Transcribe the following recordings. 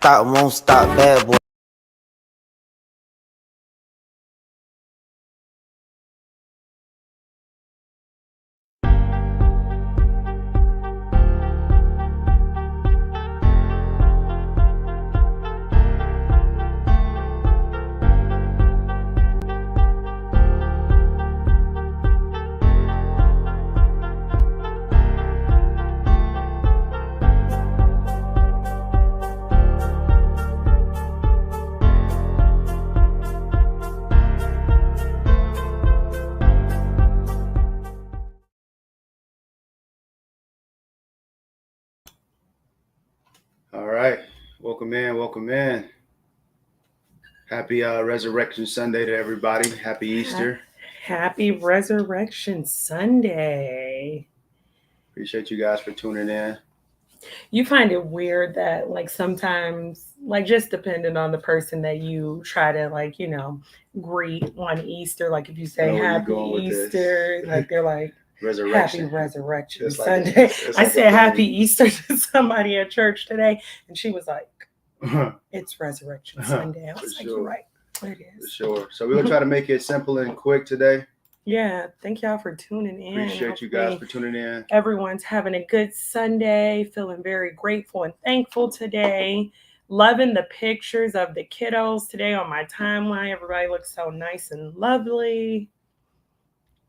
Stop, won't stop, bad boy. All right. Welcome in. Welcome in. Happy Resurrection Sunday to everybody. Happy Easter. Happy Resurrection Sunday. Appreciate you guys for tuning in. You find it weird that, like, sometimes, like, just depending on the person that you try to, like, greet on Easter, like, if you say Happy Easter, like, they're like, Resurrection. Happy Resurrection It's like Sunday. it's I like said Happy Easter to somebody at church today, and she was like, it's Resurrection Sunday. I was like, sure. You're right. It is. For sure. So we're going to try to make it simple and quick today. Yeah, thank y'all for tuning in. Appreciate you guys for tuning in. Everyone's having a good Sunday, feeling very grateful and thankful today. Loving the pictures of the kiddos today on my timeline. Everybody looks so nice and lovely.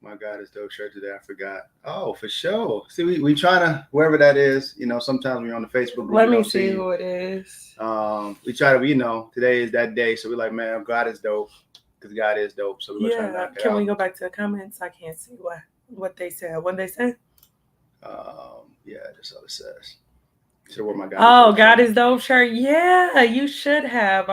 My God, it's dope shirt today. I forgot. Oh, for sure. See, we trying to, wherever that is, sometimes when you're on the Facebook group. Let me see who it is. We try to, today is that day. So we're like, man, God is dope. Because God is dope. So we're trying to knock it out. Can we go back to the comments? I can't see what they said. What they said? Yeah, that's all it says. So where my God? Oh, God is dope shirt. Yeah, you should have.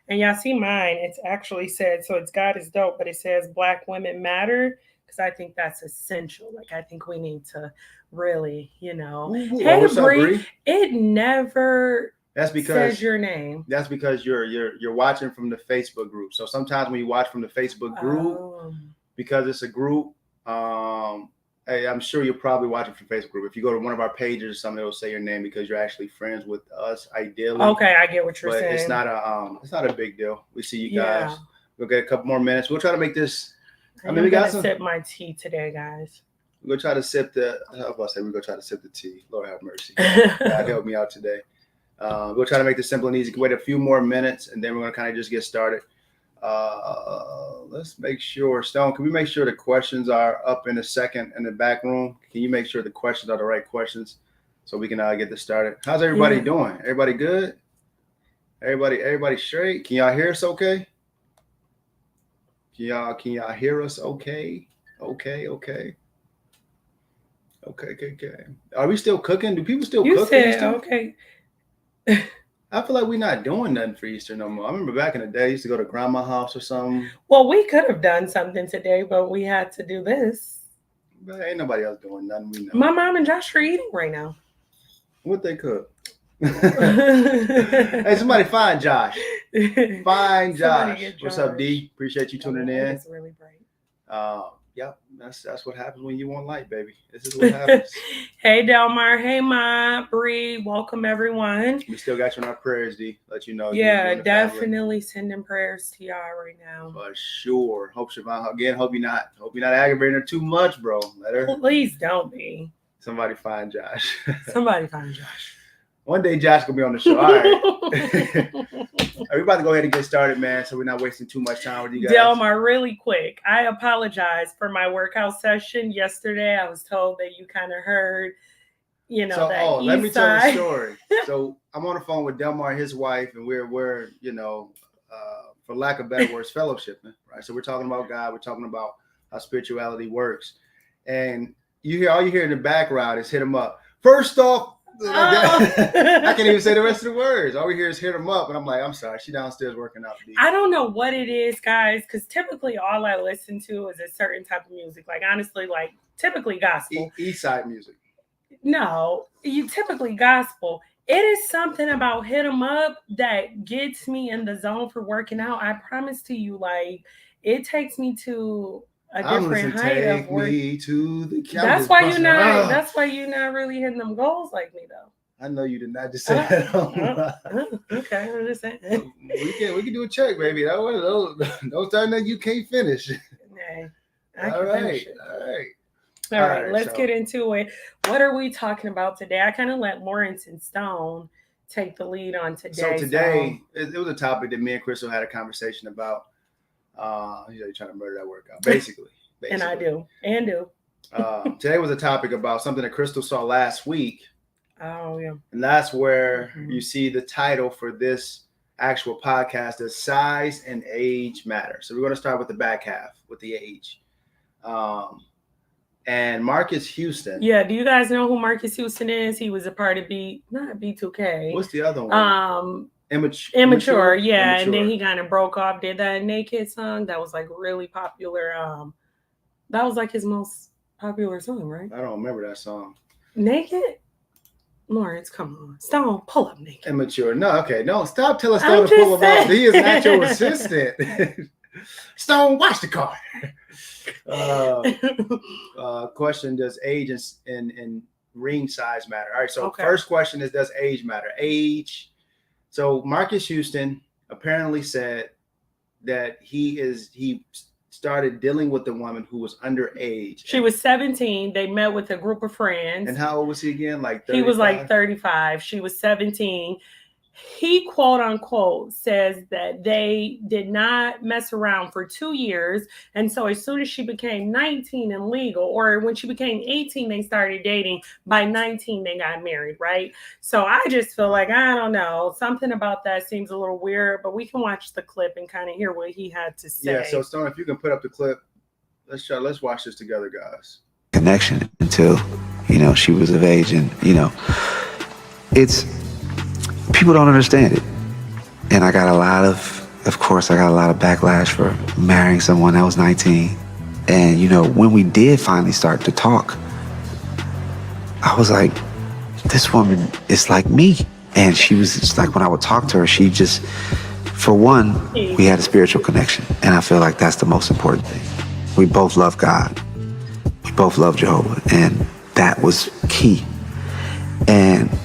And y'all see mine. It's actually said, so it's God is dope, but it says Black women matter, because I think that's essential. Like, I think we need to really, Ooh, hey, Bree, it never that's because says your name. That's because you're watching from the Facebook group. So sometimes when you watch from the Facebook group, because it's a group, hey, I'm sure you're probably watching from Facebook group. If you go to one of our pages or something, it'll say your name because you're actually friends with us, ideally. Okay, I get what you're saying. It's not a big deal. We see you guys. Yeah. We'll get a couple more minutes. We'll try to make this. We got to sip my tea today, guys. We're gonna try to sip the. I was about to say we're gonna try to sip the tea. Lord have mercy. God help me out today. We'll try to make this simple and easy. Wait a few more minutes, and then we're gonna kind of just get started. Let's make sure, Stone, can we make sure the questions are up in a second in the back room? Can you make sure the questions are the right questions so we can get this started? How's everybody doing? Everybody good? Everybody straight? Can y'all hear us okay? Can y'all hear us okay? Okay. Are we still cooking? Do people still cook? You said okay. I feel like we're not doing nothing for Easter no more. I remember back in the day, I used to go to grandma's house or something. Well, we could have done something today, but we had to do this. But ain't nobody else doing nothing. We know. My mom and Josh are eating right now. What they cook? Hey, somebody find Josh. Find Josh. What's up, D? Appreciate you tuning in. It's really bright. Yep, that's what happens when you want light, baby. This is what happens. Hey, Delmar. Hey, Ma. Bree. Welcome, everyone. We still got you in our prayers, D. Let you know. Yeah, definitely sending prayers to y'all right now. For sure. Hope Siobhan, again, hope you're not aggravating her too much, bro. Let her. Please don't be. Somebody find Josh. Somebody find Josh. One day Josh gonna be on the show. All right. We're about to go ahead and get started, man, so we're not wasting too much time with you guys. Delmar, really quick, I apologize for my workout session yesterday. I was told that you kind of heard, let me tell the story. So I'm on the phone with Delmar and his wife, and we're for lack of better words, fellowshipping, right? So we're talking about God. We're talking about how spirituality works. And all you hear in the background is hit him up. First off, I can't even say the rest of the words. All we hear is hit them up, and I'm like, I'm sorry, she downstairs working out. I don't know what it is, guys, because typically all I listen to is a certain type of music. Like, honestly, like typically gospel. East side music. No, you typically gospel. It is something about hit 'em up that gets me in the zone for working out. I promise to you, like, it takes me to a different height of work. Me to the That's why you're not really hitting them goals like me, though. I know you did not just say that. Okay, I'm just saying. We can do a check, baby. Don't tell me you can't finish. Nay, All right. All right, let's get into it. What are we talking about today? I kind of let Lawrence and Stone take the lead on today. So today, it was a topic that me and Crystal had a conversation about. You're trying to murder that workout, basically. And I do. Today was a topic about something that Crystal saw last week. Oh, yeah. And that's where you see the title for this actual podcast is Size and Age Matter. So we're going to start with the back half, with the age. And Marcus Houston. Yeah, do you guys know who Marcus Houston is? He was a part of not B2K. What's the other one? Immature, yeah. And then he kind of broke off, did that Naked song that was like really popular. That was like his most popular song, right? I don't remember that song. Naked? Lawrence, come on. Stone, pull up Naked. Immature. No, okay. No, stop telling Stone to pull him up. He is not your assistant. Stone, watch the car. Question, does age and ring size matter? All right, so First question is, does age matter? Age. So Marcus Houston apparently said that he started dealing with a woman who was underage. She was 17. They met with a group of friends. And how old was he again? Like 35? He was like 35. She was 17. He, quote unquote, says that they did not mess around for 2 years. And so as soon as she became 19 and legal, or when she became 18, they started dating. By 19, they got married, right? So I just feel like, I don't know, something about that seems a little weird, but we can watch the clip and kind of hear what he had to say. Yeah, so Stone, if you can put up the clip, let's watch this together, guys. Connection until, she was of age, and, people don't understand it. And I got a lot of backlash for marrying someone that was 19. And, when we did finally start to talk, I was like, this woman is like me. And she was just like, when I would talk to her, she just, for one, we had a spiritual connection. And I feel like that's the most important thing. We both love God. We both love Jehovah. And that was key. And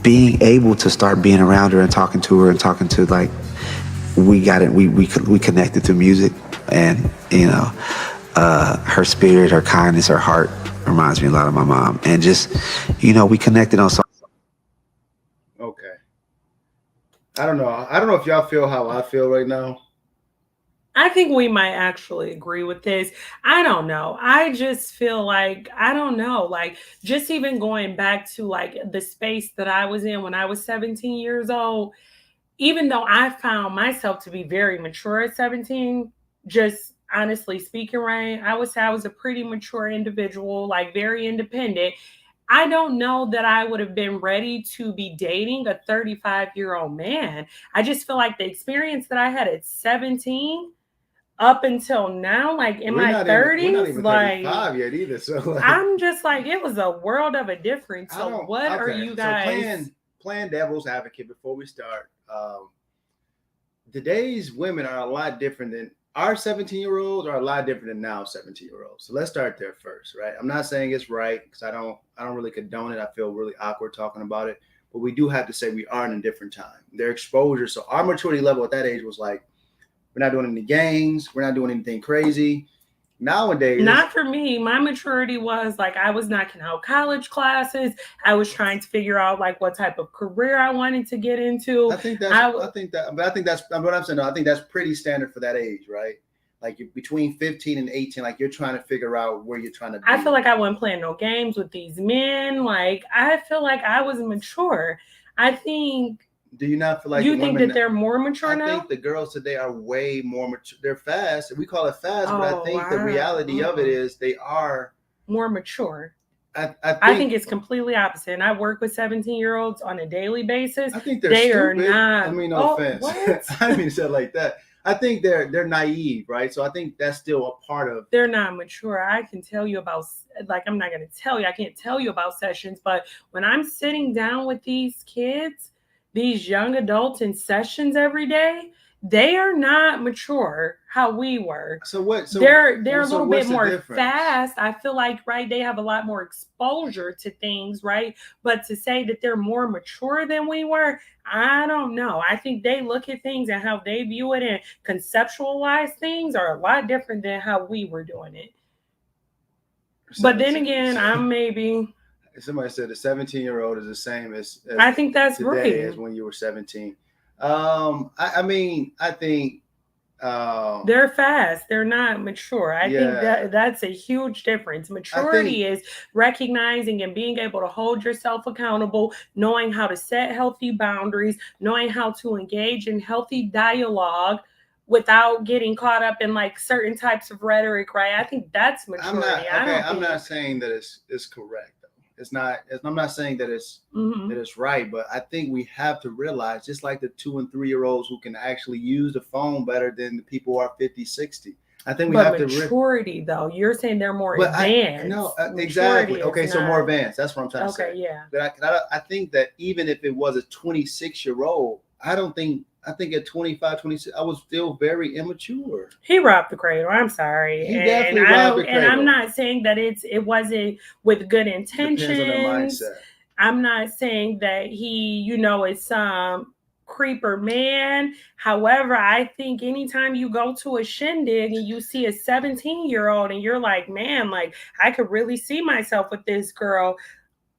being able to start being around her and talking to her and talking to, like, we got it. We connected through music, and her spirit, her kindness, her heart reminds me a lot of my mom, and just we connected on something. Okay. I don't know if y'all feel how I feel right now. I think we might actually agree with this. I don't know. I just feel like, I don't know, like just even going back to like the space that I was in when I was 17 years old, even though I found myself to be very mature at 17, just honestly speaking, right? I would say I was a pretty mature individual, like very independent. I don't know that I would have been ready to be dating a 35-year-old man. I just feel like the experience that I had at 17 up until now, like in my 30s, we're not even 35 yet either. So like, I'm just like, it was a world of a difference. So what are you guys? So playing devil's advocate before we start. Today's women are a lot different than our 17-year-olds are a lot different than now 17-year-olds. So let's start there first, right? I'm not saying it's right because I don't really condone it. I feel really awkward talking about it, but we do have to say we are in a different time. Their exposure, so our maturity level at that age was like, we're not doing any gangs. We're not doing anything crazy. Nowadays, not for me. My maturity was like I was knocking out college classes. I was trying to figure out like what type of career I wanted to get into. I think that's what I'm saying. I think that's pretty standard for that age, right? Like between 15 and 18, like you're trying to figure out where you're trying to be. I feel like I wasn't playing no games with these men. Like I feel like I was mature. I think. Do you not feel like you think that they're more mature now? I think the girls today are way more mature. They're fast. We call it fast, but I think the reality of it is they are more mature. I think it's completely opposite. And I work with 17-year-olds on a daily basis. I think they are not. I mean, no offense. What? I didn't mean to say it like that. I think they're naive, right? So I think that's still a part of. They're not mature. I can tell you about, like, I'm not going to tell you. I can't tell you about sessions, but when I'm sitting down with these kids, these young adults in sessions every day, They are not mature how we were. So what? So they're a so little what's bit the more difference? fast. I feel like, right, they have a lot more exposure to things, right? But to say that they're more mature than we were, I don't know. I think they look at things and how they view it and conceptualize things are a lot different than how we were doing it. But then again, I'm maybe. Somebody said a 17-year-old is the same as I think that's today right. as when you were 17. I mean, I think they're fast. They're not mature. I think yeah. that's a huge difference. Maturity is recognizing and being able to hold yourself accountable, knowing how to set healthy boundaries, knowing how to engage in healthy dialogue without getting caught up in like certain types of rhetoric, right? I think that's maturity. I'm not saying that it's correct though. I'm not saying that it's that it's right, but I think we have to realize, just like the 2 and 3-year-olds who can actually use the phone better than the people who are 50, 60. I think we have to maturity though. You're saying they're more advanced. No, exactly. Okay, so more advanced. That's what I'm trying to say. Okay, yeah. But I think that even if it was a 26-year-old, I think at 25, 26, I was still very immature. He robbed the cradle. I'm sorry. He definitely robbed the cradle. And I'm not saying that it wasn't with good intentions. Depends on their mindset. I'm not saying that he, is some creeper man. However, I think anytime you go to a shindig and you see a 17-year-old and you're like, man, like I could really see myself with this girl.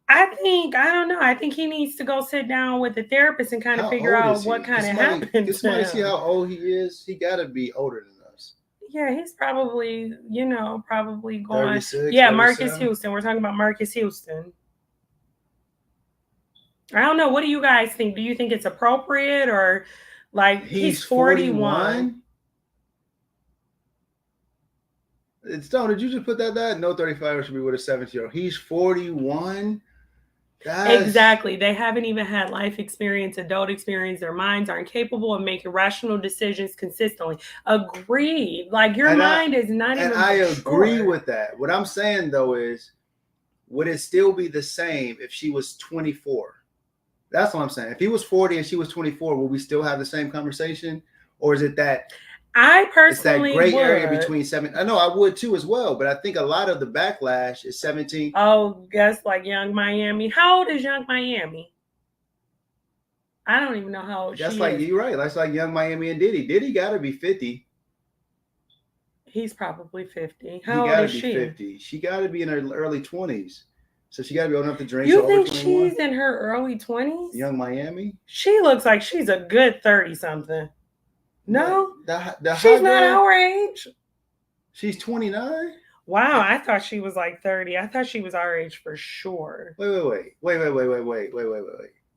I don't know. I think he needs to go sit down with a therapist and kind of figure out what kind of happened. Can somebody see how old he is? He got to be older than us. Yeah, he's probably, probably going. 36, yeah, 37. Marcus Houston. We're talking about Marcus Houston. I don't know. What do you guys think? Do you think it's appropriate or like he's 41? Stone, did you just put that? No 35 should be with a 17-year-old. He's 41. Exactly. They haven't even had life experience, adult experience. Their minds aren't capable of making rational decisions consistently. Agreed. Like your mind is not even. And I agree with that. What I'm saying though is, would it still be the same if she was 24? That's what I'm saying. If he was 40 and she was 24, will we still have the same conversation? Or is it that I personally it's that gray area between 7? I know I would too as well, but I think a lot of the backlash is 17. Oh, guess like Young Miami. How old is Young Miami? I don't even know how old she is. You're right. That's like Young Miami and Diddy. Diddy got to be 50. He's probably 50. How old is she? 50. She got to be in her early 20s. So she got to be old enough to drink. You think she's in her early 20s? Young Miami? She looks like she's a good 30-something. No? She's not our age. She's 29? Wow, I thought she was like 30. I thought she was our age for sure. Wait.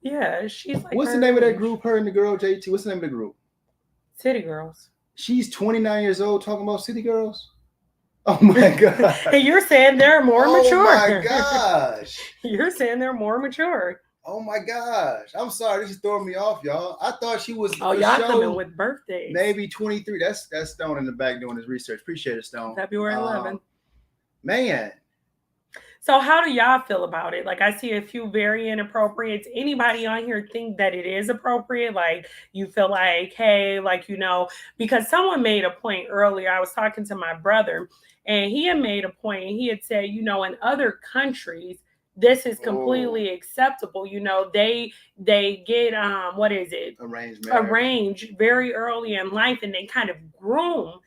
Yeah, she's like. What's the name of that group, her and the girl, JT? What's the name of the group? City Girls. She's 29 years old talking about City Girls? Oh my God. And you're saying they're more mature. Oh my gosh. You're saying they're more mature. Oh my gosh. I'm sorry. This is throwing me off, y'all. I thought she was. Oh, y'all coming with birthdays. Maybe 23. That's Stone in the back doing his research. Appreciate it, Stone. February 11th. Man. So how do y'all feel about it? Like I see a few very inappropriate. Anybody on here think that it is appropriate? Like you feel like, hey, like, because someone made a point earlier. I was talking to my brother and he had made a point. He had said, in other countries, this is completely acceptable. They get what is it? Arranged very early in life, and they kind of groom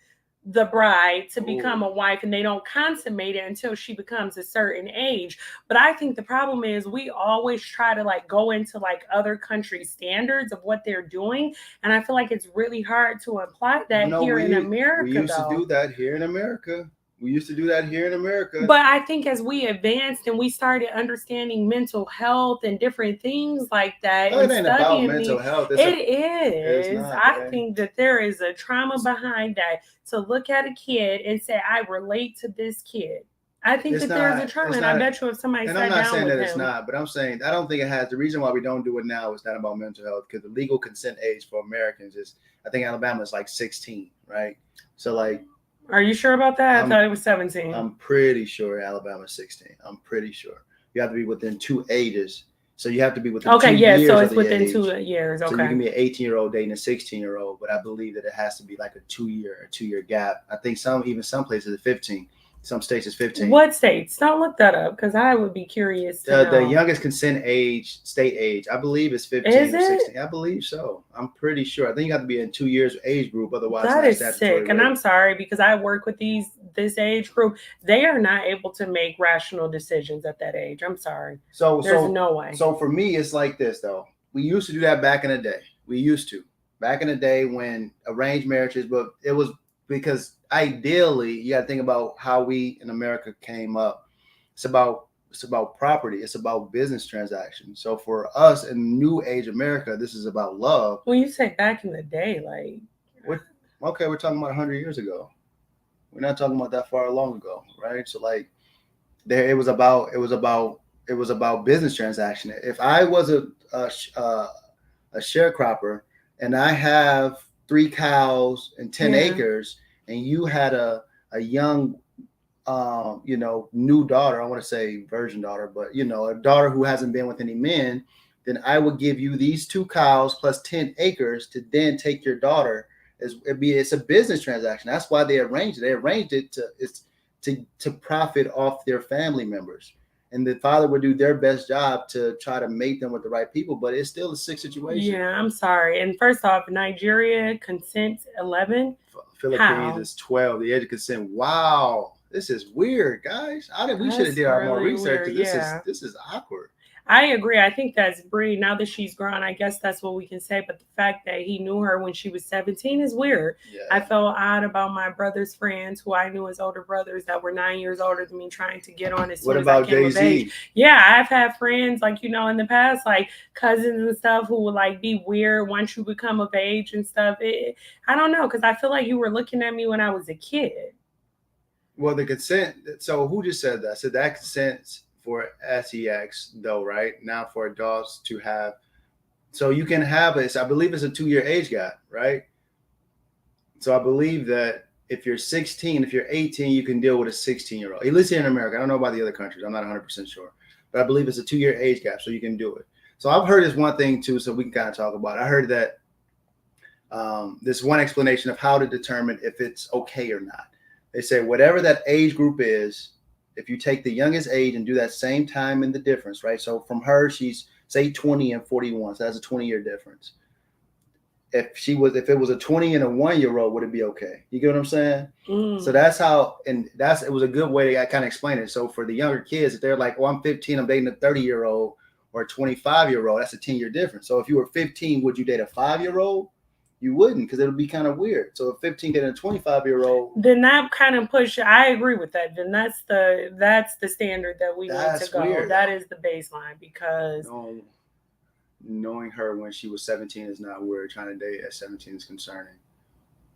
the bride to become a wife, and they don't consummate it until she becomes a certain age. But I think the problem is we always try to like go into like other countries' standards of what they're doing, and I feel like it's really hard to apply that in America. We used to do that here in America. But I think as we advanced and we started understanding mental health and different things like that, it ain't about mental health. It is. I think that there is a trauma behind that. To look at a kid and say, I relate to this kid. I think there's a trauma, and I bet you if somebody sat down with him. And I'm not saying that it's not, but I'm saying I don't think it has. The reason why we don't do it now is not about mental health, because the legal consent age for Americans is, I think Alabama is like 16, right? So like. Are you sure about that? I thought it was 17. I'm pretty sure Alabama's 16. I'm pretty sure. You have to be within 2 ages So you have to be within Okay, 2 yeah, years so of it's the within age. 2 years. So you Okay. can be an 18-year-old dating a 16-year-old, but I believe that it has to be like a 2 year gap. I think some places is 15. Some states is 15. What states? Don't look that up because I would be curious to know. The youngest consent age, state age, I believe is 15 Is or it? 16. I believe so. I'm pretty sure. I think you have to be in 2 years age group, otherwise That it's is not statutory sick. And rape. I'm sorry because I work with this age group. They are not able to make rational decisions at that age. I'm sorry. There's no way. So for me, it's like this though. We used to do that back in the day. We used to. Back in the day when arranged marriages, but it was because ideally you got to think about how we in America came up. It's about property. It's about business transactions. So for us in new age America, this is about love. When you say back in the day, like we're talking about 100 years ago. We're not talking about that far long ago, right? So like it was about business transaction. If I was a sharecropper and I have 3 cows and 10 acres, and you had a young new daughter, I want to say virgin daughter, but a daughter who hasn't been with any men, then I would give you these 2 cows plus 10 acres to then take your daughter. It's a business transaction. That's why they arranged it. They arranged it to profit off their family members. And the father would do their best job to try to mate them with the right people, but it's still a sick situation. Yeah, I'm sorry. And first off, Nigeria consents 11. Philippines is 12. The age of consent. Wow. This is weird, guys. We should have did our more research. This is awkward. I agree. I think that's Bree. Now that she's grown, I guess that's what we can say. But the fact that he knew her when she was 17 is weird. Yeah. I felt odd about my brother's friends who I knew as older brothers that were 9 years older than me trying to get on as soon as I came of age. Yeah, I've had friends like, in the past, like cousins and stuff who would like be weird once you become of age and stuff. I don't know, because I feel like you were looking at me when I was a kid. Well, the consent. So who just said that? So that consent for sex though, right? Now for adults to have, so you can have it. I believe it's a 2-year age gap, right? So I believe that if you're 16, if you're 18, you can deal with a 16-year-old. At least here in America. I don't know about the other countries. I'm not 100% sure, but I believe it's a 2-year age gap, so you can do it. So I've heard this one thing too, so we can kind of talk about it. I heard that this one explanation of how to determine if it's okay or not. They say whatever that age group is, if you take the youngest age and do that same time in the difference, right? So from her, she's say 20 and 41, so that's a 20-year difference. If it was a 20 and a 1-year-old, would it be okay? You get what I'm saying? So that's how, it was a good way to kind of explain it. So for the younger kids, if they're like, oh, I'm 15, I'm dating a 30-year-old or a 25-year-old, that's a 10-year difference. So if you were 15, would you date a 5-year-old? You wouldn't, because it would be kind of weird. So if 15 dating a 25-year-old, then that kind of I agree with that. Then that's the standard that we need to go. Weird. That is the baseline, because knowing her when she was 17 is not weird. Trying to date at 17 is concerning.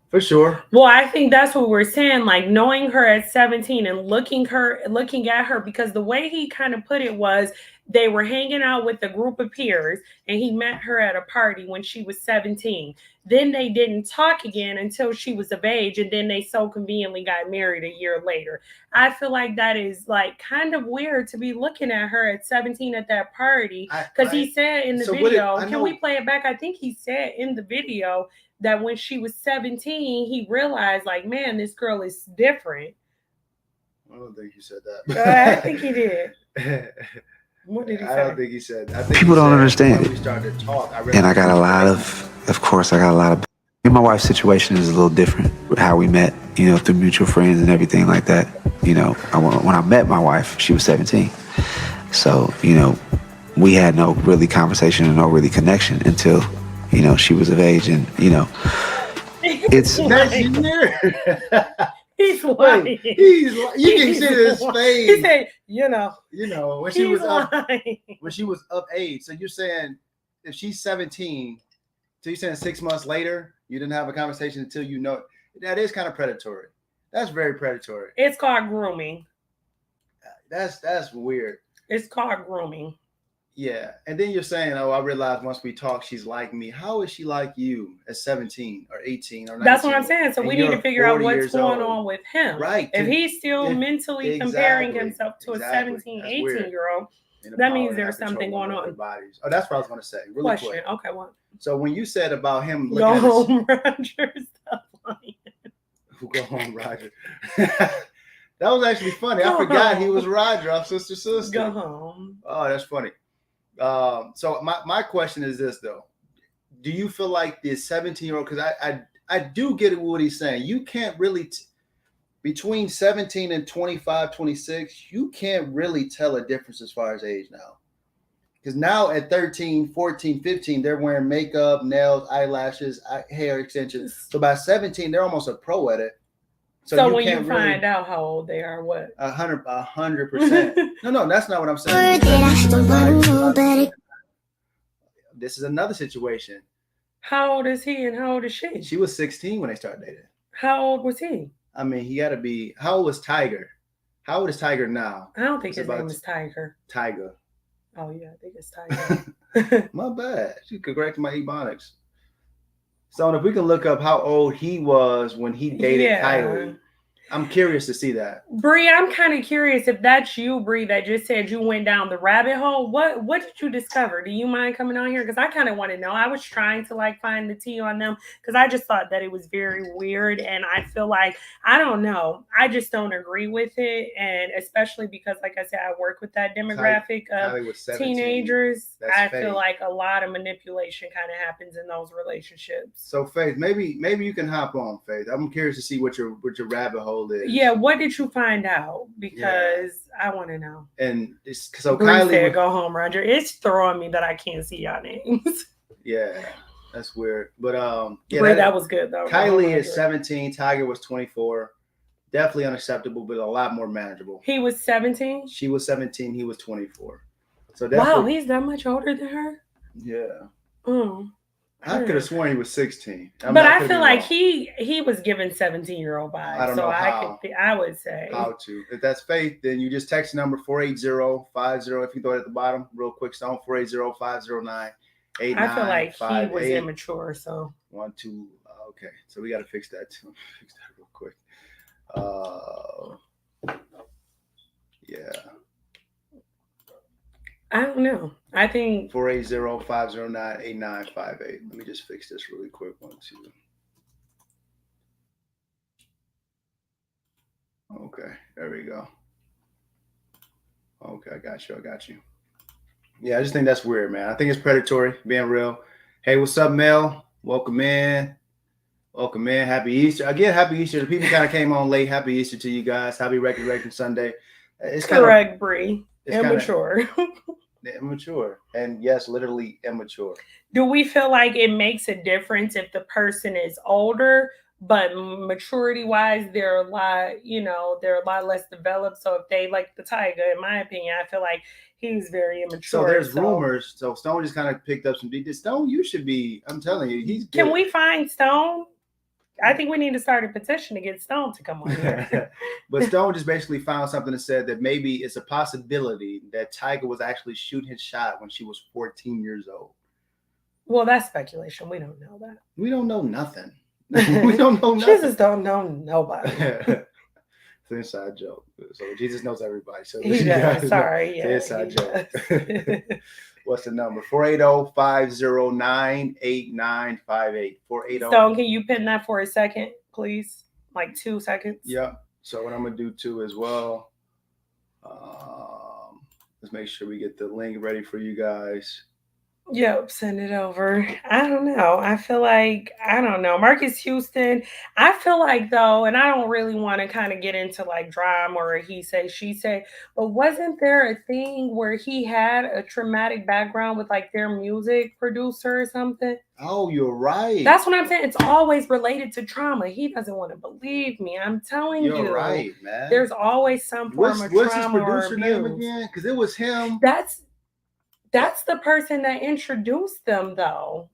For sure. Well, I think that's what we're saying. Like knowing her at 17 and looking at her, because the way he kind of put it was they were hanging out with a group of peers and he met her at a party when she was 17. Then they didn't talk again until she was of age, and then they so conveniently got married a year later. I feel like that is like kind of weird to be looking at her at 17 at that party, because he said in the video, can we play it back? I think he said in the video that when she was 17, he realized like, man, this girl is different. I don't think he said that. I think he did. What did he say? I don't think he said that. I think people don't understand when we started to talk, and I got a lot of course, I got a lot of, my wife's situation is a little different with how we met, through mutual friends and everything like that. When I met my wife, she was 17. So, we had no really conversation and no really connection until, she was of age, and, it's... He's lying. You can see his face. He said, when she was when she was of age. So you're saying if she's 17, so you're saying 6 months later you didn't have a conversation until that is kind of predatory. That's very predatory. It's called grooming. That's weird. It's called grooming. Yeah, and then you're saying, oh, I realized once we talk, she's like me. How is she like you at 17 or 18 or 19? That's what I'm saying. So we need to figure out what's going on with him. Right. If he's still mentally comparing himself to a 17, 18-year-old, And the That power means to there's have something control going over their on. bodies. Oh, that's what I was going to say. Really Question. quick. Okay, what? So when you said about him looking Go at home, Roger. Stop lying. Go home, Roger. That was actually funny. Go I forgot he home. was Roger. I'm sister. Go home. Oh, that's funny. So my question is this though: do you feel like the 17-year-old? Because I do get what he's saying. You can't really between 17 and 25, 26, you can't really tell a difference as far as age now. Because now at 13, 14, 15, they're wearing makeup, nails, eyelashes, hair extensions. So by 17, they're almost a pro at it. So when you find out how old they are, what? 100%. No, that's not what I'm saying. This is another situation. How old is he and how old is she? She was 16 when they started dating. How old was he? I mean, he got to be. How old was Tiger? How old is Tiger now? I don't think his name is Tiger. Tiger. Oh yeah, I think it's Tiger. My bad. She could correct my ebonics. So if we can look up how old he was when he dated Kylie, I'm curious to see that. Bree, I'm kind of curious if that's you, Bree, that just said you went down the rabbit hole. What did you discover? Do you mind coming on here? Because I kind of want to know. I was trying to like find the tea on them because I just thought that it was very weird. And I feel like, I don't know. I just don't agree with it. And especially because, like I said, I work with that demographic of teenagers. I feel like a lot of manipulation kind of happens in those relationships. So Faith, maybe you can hop on, Faith. I'm curious to see what your rabbit hole is. Yeah, what did you find out? Because I want to know. And it's so Bree Kylie said, "Go home, Roger." It's throwing me that I can't see y'all names. Yeah, that's weird. But Bree, that was good though. Kylie is 17. Tiger was 24. Definitely unacceptable, but a lot more manageable. He was 17. She was 17. He was 24. So wow, he's that much older than her. Yeah. I could have sworn he was 16. But I feel like he was given 17-year-old vibes. I don't know how. I would say. How to. If that's Faith, then you just text number 480-50. If you throw it at the bottom, real quick, Stone, 480-509-8958. I feel like he was immature, so. 1, 2, okay. So we got to fix that too. Fix that real quick. Yeah. I don't know. I think 480-509-8958. Let me just fix this really quick. 1, 2. Okay, there we go. Okay, I got you. Yeah, I just think that's weird, man. I think it's predatory, being real. Hey, what's up, Mel? Welcome in. Happy Easter. Again, happy Easter. The people kind of came on late. Happy Easter to you guys. Happy Resurrection Sunday. It's correct, Bree. Immature. Immature. And yes, literally immature. Do we feel like it makes a difference if the person is older, but maturity wise, they're a lot less developed? So if they like the Tiger, in my opinion, I feel like he was very immature. So there's rumors. So Stone just kind of picked up some details. Stone, you should be, I'm telling you, he's good. Can we find Stone? I think we need to start a petition to get Stone to come on here. But Stone just basically found something that said that maybe it's a possibility that Tiger was actually shooting his shot when she was 14 years old. Well, that's speculation. We don't know that. We don't know nothing. We don't know nothing. Jesus don't know nobody. It's an inside joke. So Jesus knows everybody. So he does. Sorry. It's an inside joke. What's the number? 480-509-8958. 480. Stone, can you pin that for a second, please? Like 2 seconds. Yeah. So what I'm gonna do too as well. Let's make sure we get the link ready for you guys. Yep, send it over. I don't know. I feel like, I don't know. Marcus Houston, I feel like though, and I don't really want to kind of get into like drama or he say, she say, but wasn't there a thing where he had a traumatic background with like their music producer or something? Oh, you're right. That's what I'm saying. It's always related to trauma. He doesn't want to believe me. I'm telling you. You're right, man. There's always some form of trauma. What's his producer name again? Because it was him. That's the person that introduced them, though.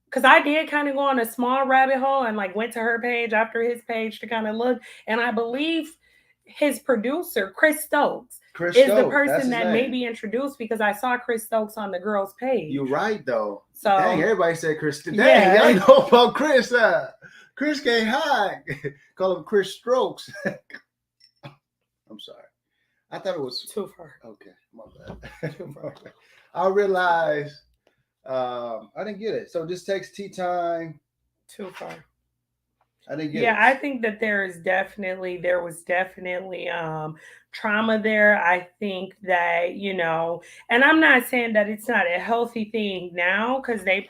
Because I did kind of go on a small rabbit hole and like went to her page after his page to kind of look. And I believe his producer, Chris Stokes, is the person that maybe introduced, because I saw Chris Stokes on the girl's page. You're right, though. So dang, everybody said Chris. Dang, y'all know about Chris. Chris can't hide. Call him Chris Strokes. I'm sorry. I thought it was Too far. okay. My bad. My bad. I realized I didn't get it. So this takes tea time. Too far. I didn't get Yeah, it. I think that there was definitely trauma there. I think that, and I'm not saying that it's not a healthy thing now, because they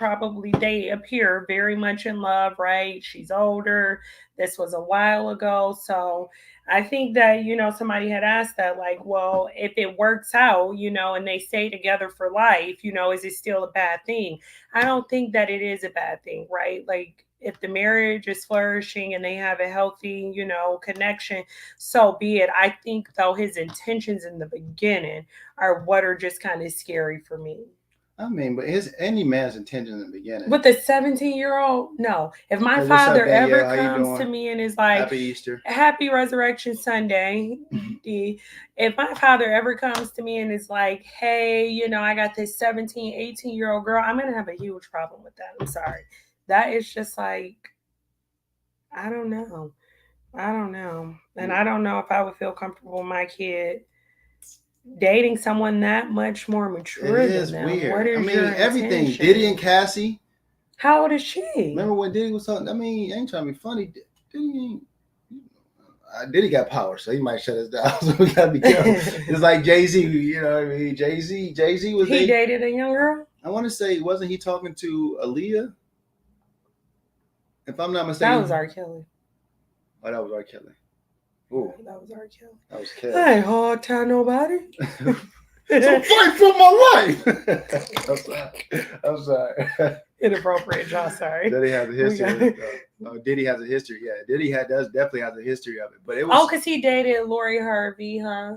appear very much in love, right? She's older. This was a while ago. So I think that, somebody had asked that, like, well, if it works out, and they stay together for life, is it still a bad thing? I don't think that it is a bad thing, right? Like, if the marriage is flourishing and they have a healthy, connection, so be it. I think, though, his intentions in the beginning are what are just kind of scary for me. I mean, but any man's intention in the beginning. With the 17-year-old, no. If my Hey, what's up, father ever Danielle? How you comes to doing? me and is like, Happy Easter. Happy Resurrection Sunday, if my father ever comes to me and is like, hey, I got this 17, 18-year-old girl, I'm going to have a huge problem with that. I'm sorry. That is just like, I don't know. And I don't know if I would feel comfortable with my kid dating someone that much more mature It than is them. weird. What is I mean, your everything. intention? Diddy and Cassie. How old is she? Remember when Diddy was talking? I mean, I ain't trying to be funny. Diddy got power, so he might shut us down. So we gotta be careful. It's like Jay-Z, you know what I mean? Jay-Z was he dated a young girl? I want to say, wasn't he talking to Aaliyah? If I'm not mistaken. That was R. Kelly. Oh, that was R. Kelly. Ooh. That was R. Kelly. That was Kelly. I ain't hard time nobody. So fight for my life. I'm sorry. Inappropriate, John. Sorry. Diddy has a history. Diddy has a history. Yeah, Diddy definitely has a history of it. But it was. Oh, because he dated Lori Harvey, huh?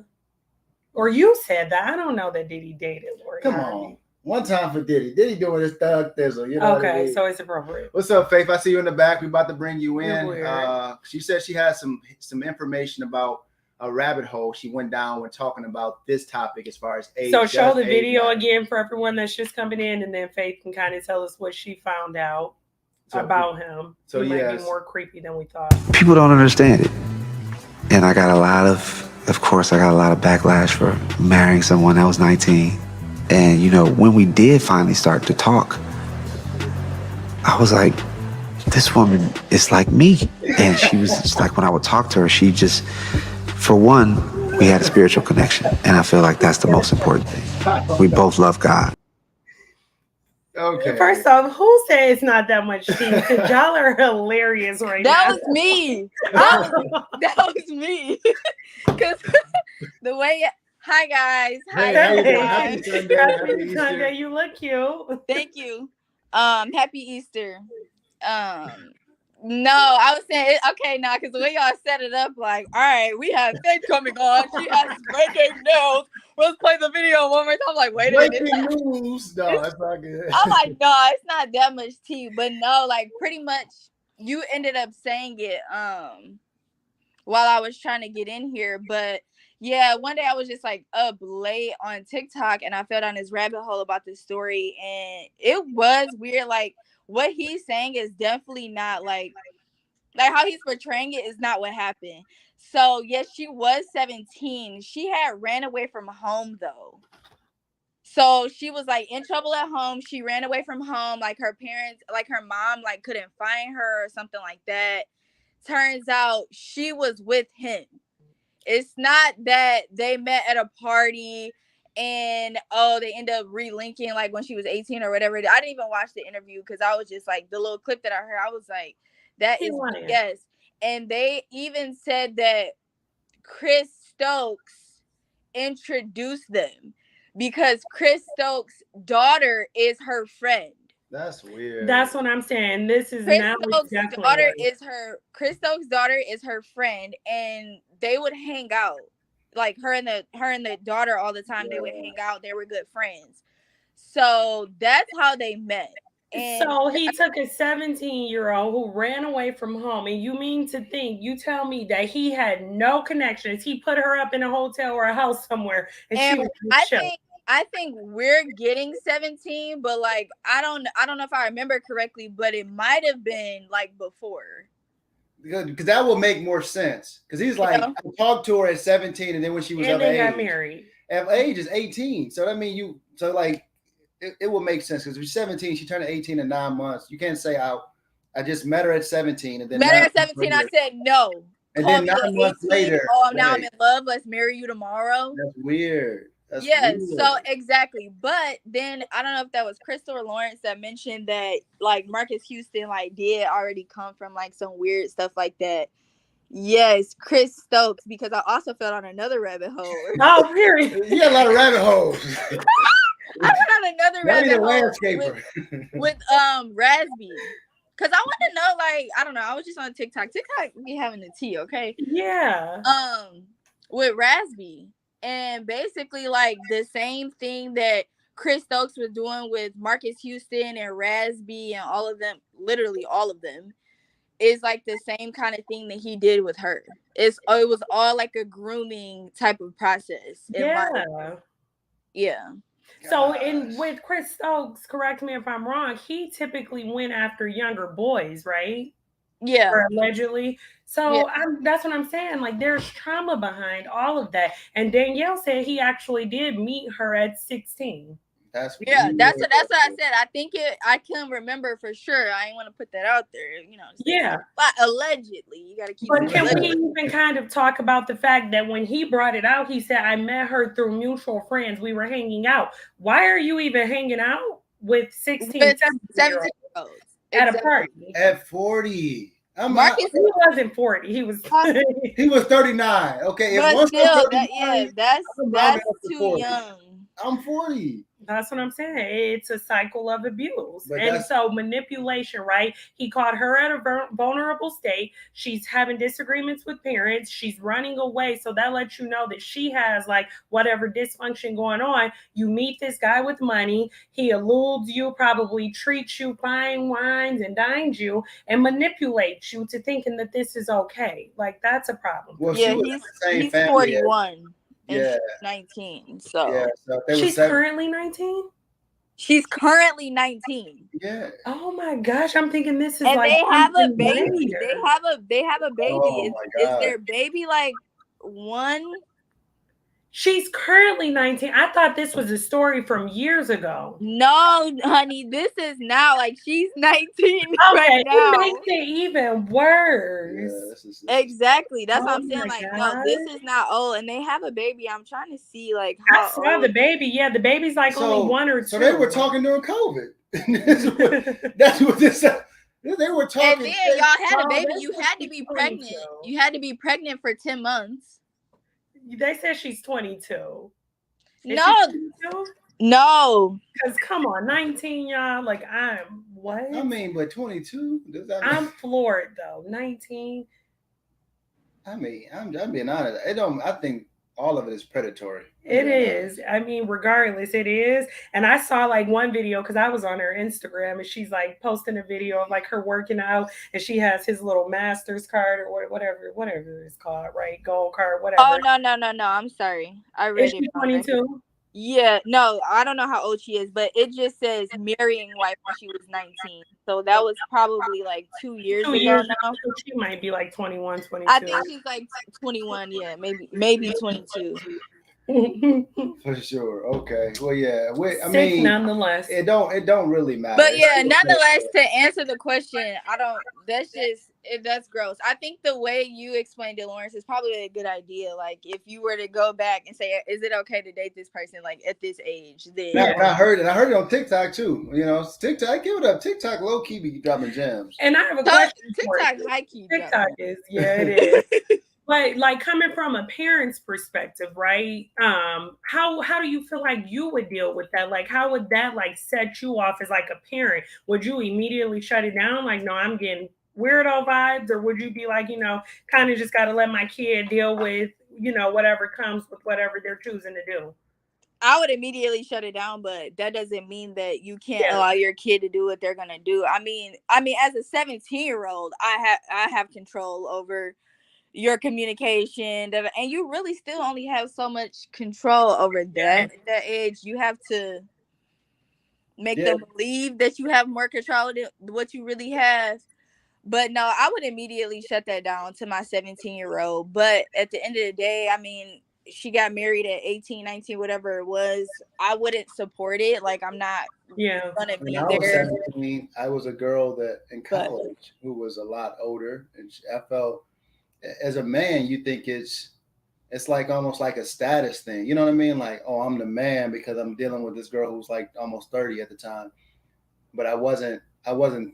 Or you said that. I don't know that Diddy dated Lori Harvey. Come on. One time for Diddy. Diddy doing his thug thizzle. You know okay, what I mean? So it's appropriate. What's up, Faith? I see you in the back. We about to bring you in. She said she has some information about a rabbit hole she went down when talking about this topic as far as age. So show the video again for everyone that's just coming in, and then Faith can kind of tell us what she found out about him. So he might be more creepy than we thought. People don't understand it. And I got a lot of course, I got a lot of backlash for marrying someone that was 19. And, when we did finally start to talk, I was like, this woman is like me. And she was just like, when I would talk to her, she just, for one, we had a spiritual connection. And I feel like that's the most important thing. We both love God. Okay. First off, who said it's not that much tea? Because y'all are hilarious right now. That was me. That was me. Because the way... Hi, guys. Hi, Happy Sunday. Happy Sunday. You look cute. Thank you. Happy Easter. No, I was saying, okay, now, because the way y'all set it up, like, all right, we have Faith coming on. She has breaking news. Let's play the video one more time. I'm like, wait a minute. Breaking news. No, that's not good. I'm like, no, it's not that much tea. But no, like, pretty much, you ended up saying it while I was trying to get in here. But yeah, one day I was just like up late on TikTok and I fell down this rabbit hole about this story, and it was weird. Like, what he's saying is definitely not like how he's portraying it is not what happened. So yes, she was 17. She had ran away from home though. So she was like in trouble at home. She ran away from home. Like her parents, like her mom, like couldn't find her or something like that. Turns out she was with him. It's not that they met at a party and they end up relinking like when she was 18 or whatever. I didn't even watch the interview because I was just like the little clip that I heard. I was like, that is yes. And they even said that Chris Stokes introduced them because Chris Stokes' daughter is her friend. That's weird. That's what I'm saying. This is Chris now Stokes' daughter is her. Chris Stokes' daughter is her friend, and they would hang out, like her and the daughter all the time. Yeah. They would hang out. They were good friends. So that's how they met. And so he took a 17-year-old who ran away from home, and you tell me that he had no connections. He put her up in a hotel or a house somewhere, and she was I think we're getting 17, but like I don't know if I remember correctly, but it might have been like before. because that will make more sense. Because he's like, I talked to her at 17, and then when she was and of they age, got married. At age is 18. So that means it will make sense because if she's 17, she turned 18 in 9 months. You can't say I just met her at 17 and then met her at 17. I said no. And then 9 months later, now I'm in love. Let's marry you tomorrow. That's weird. That's weird. So exactly. But then I don't know if that was Crystal or Lawrence that mentioned that like Marcus Houston like did already come from like some weird stuff like that. Yes, Chris Stokes, because I also fell on another rabbit hole. Oh, period. You got a lot of rabbit holes. I fell on another rabbit hole with Raspy. Cause I want to know, like, I don't know. I was just on TikTok. TikTok be having the tea, okay? Yeah. With Raspy, and basically like the same thing that Chris Stokes was doing with Marcus Houston and Raspy and all of them, literally all of them, is like the same kind of thing that he did with her. It was all like a grooming type of process. Yeah. Yeah. So with Chris Stokes, correct me if I'm wrong, he typically went after younger boys, right? Yeah. Or allegedly. So that's what I'm saying. Like there's trauma behind all of that. And Danielle said he actually did meet her at 16. That's what I said. I think I can remember for sure. I ain't want to put that out there, you know. Yeah. But allegedly, you got to keep. But can we even kind of talk about the fact that when he brought it out, he said, I met her through mutual friends. We were hanging out. Why are you even hanging out with 16, 17-year-olds at a party? At 40. Marcus, he wasn't 40. He was he was 39. Okay. But still, that's too young. I'm 40. That's what I'm saying. It's a cycle of abuse. And so manipulation, right? He caught her at a vulnerable state. She's having disagreements with parents. She's running away. So that lets you know that she has like whatever dysfunction going on. You meet this guy with money. He eludes you, probably treats you fine wines and dines you and manipulates you to thinking that this is okay. Like that's a problem. Well, yeah, he's 41. And she's 19. So she's currently 19? She's currently 19. Yeah. Oh my gosh. I'm thinking this is and like they have a baby. They have a baby. Oh is their baby like one? She's currently 19. I thought this was a story from years ago. No, honey, this is now. Like she's 19 right now. It makes it even worse. Yeah, exactly. That's what I'm saying. Like, no, this is not old, and they have a baby. I'm trying to see like how I saw the baby. Yeah, the baby's like only 1 or 2. So they were talking during COVID. that's what this. They were talking. And then y'all had a baby. You had to be pregnant. You had to be pregnant for 10 months. They said she's 22. No. Because come on, 19, y'all. Like I'm what? I mean, but 22. I'm floored though. 19. I mean, I'm being honest. I think all of it is predatory. It is. I mean, regardless, it is. And I saw like one video because I was on her Instagram and she's like posting a video of like her working out and she has his little master's card or whatever it's called, right? Gold card, whatever. Oh, no. I'm sorry. I read it. 22? Yeah, no, I don't know how old she is, but it just says marrying wife when she was 19. So that was probably like 2 years ago now. She might be like 21, 22. I think she's like 21, yeah, maybe 22. For sure. Okay. Well, yeah. I Sick, mean, nonetheless. It don't really matter. But yeah, nonetheless, to answer the question, that's gross. I think the way you explained it, Lawrence, is probably a good idea. Like if you were to go back and say, is it okay to date this person like at this age? Then I heard it on TikTok too. You know, TikTok, give it up. TikTok low key be dropping gems. And I have a question. TikTok high key. TikTok is, it is. But like coming from a parent's perspective, right? How do you feel like you would deal with that? Like how would that like set you off as like a parent? Would you immediately shut it down? Like, no, I'm getting weirdo vibes, or would you be like, kind of just got to let my kid deal with, whatever comes with whatever they're choosing to do? I would immediately shut it down, but that doesn't mean that you can't allow your kid to do what they're gonna do. I mean, as a 17-year-old, I have control over your communication, and you really still only have so much control over that age. You have to make them believe that you have more control than what you really have. But no, I would immediately shut that down to my 17-year-old. But at the end of the day, I mean, she got married at 18, 19, whatever it was. I wouldn't support it. Like, I'm not gonna When be I was there. 17, I was a girl that in college who was a lot older, and I felt as a man, you think it's like almost like a status thing. You know what I mean? Like, oh, I'm the man because I'm dealing with this girl who's like almost 30 at the time. But I wasn't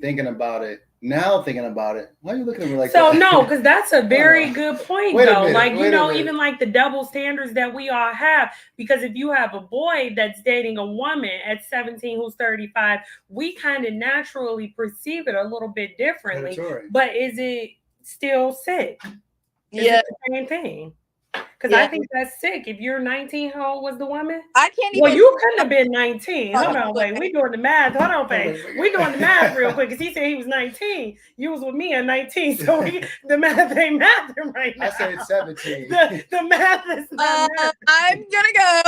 thinking about it. Now thinking about it, why are you looking at me like so that? no, because that's a very good point though. Like, you know, even like the double standards that we all have, because if you have a boy that's dating a woman at 17 who's 35, we kind of naturally perceive it a little bit differently. But is it still sick? Is it the same thing? Because I think that's sick. If you're 19, how old was the woman? I can't even. Well, you couldn't have been 19. Hold on, wait. We doing the math. Hold on, babe. We doing the math real quick because he said he was 19. You was with me at 19, so the math ain't mathing right now. I said 17. The math is not math. I'm gonna go.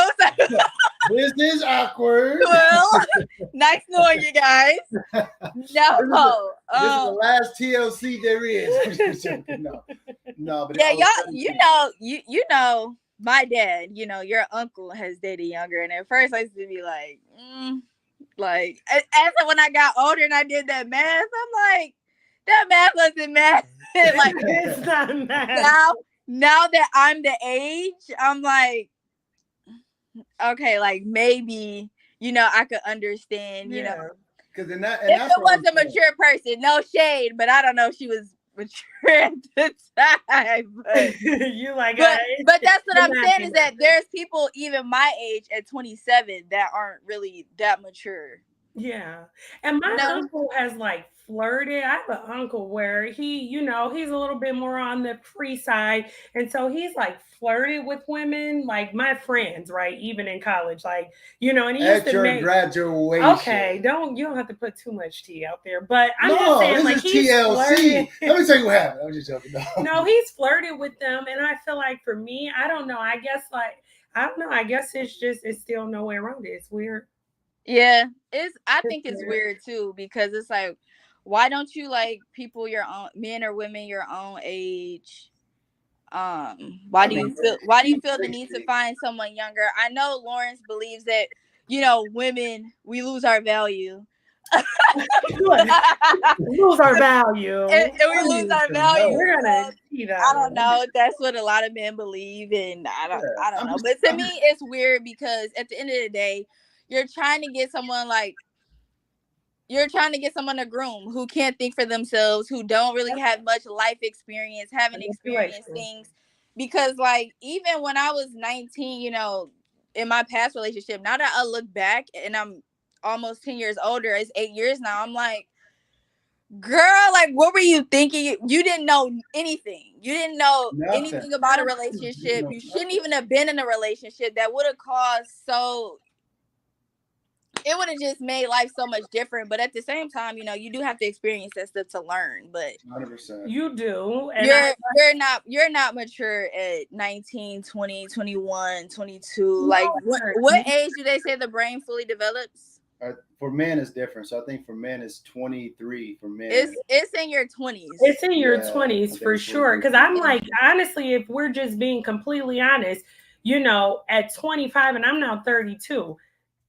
This is awkward. Well, nice knowing you guys. No, this is the last TLC there is. no, but yeah, you know, my dad, you know, your uncle has dated younger, and at first I used to be like, like, after when I got older and I did that math, I'm like, that math wasn't math. Like, it's not math. Now that I'm the age, I'm like, okay, like maybe, you know, I could understand, you know, because if it was a mature person, no shade, but I don't know if she was mature at the time. But, you like, but that's what I'm saying is that there's people even my age at 27 that aren't really that mature. Yeah, and my uncle has like flirted. I have an uncle where he, you know, he's a little bit more on the free side, and so he's like flirted with women, like my friends, right? Even in college, like, you know, and he used at your graduation. Okay, you don't have to put too much tea out there, but I'm just saying, like, he's TLC. Flirted. Let me tell you what happened. I'm just joking. No, he's flirted with them, and I feel like for me, I don't know. I guess I guess it's still no way around it. It's weird. Yeah, I think it's weird too, because it's like, why don't you like people your own, men or women your own age? Why do you feel the need to find someone younger? I know Lawrence believes that, you know, women, we lose our value. Lose our value. And we lose our value. We're gonna see that. I don't know. That's what a lot of men believe, and I don't know. But to me, it's weird because at the end of the day, you're trying to get someone a groom who can't think for themselves, who don't really have much life experience, haven't experienced things. Because like, even when I was 19, you know, in my past relationship, now that I look back and I'm almost 10 years older, it's 8 years now, I'm like, girl, like, what were you thinking? You didn't know anything. You didn't know anything about a relationship. You shouldn't even have been in a relationship. That would have caused it would have just made life so much different. But at the same time, you know, you do have to experience that stuff to learn. But 100%. You do. And you're not mature at 19, 20, 21, 22. Like, what age do they say the brain fully develops? For men, it's different. So I think for men, it's 23. For men, it's in your 20s. It's in your 20s for sure. Because I'm like, honestly, if we're just being completely honest, you know, at 25, and I'm now 32.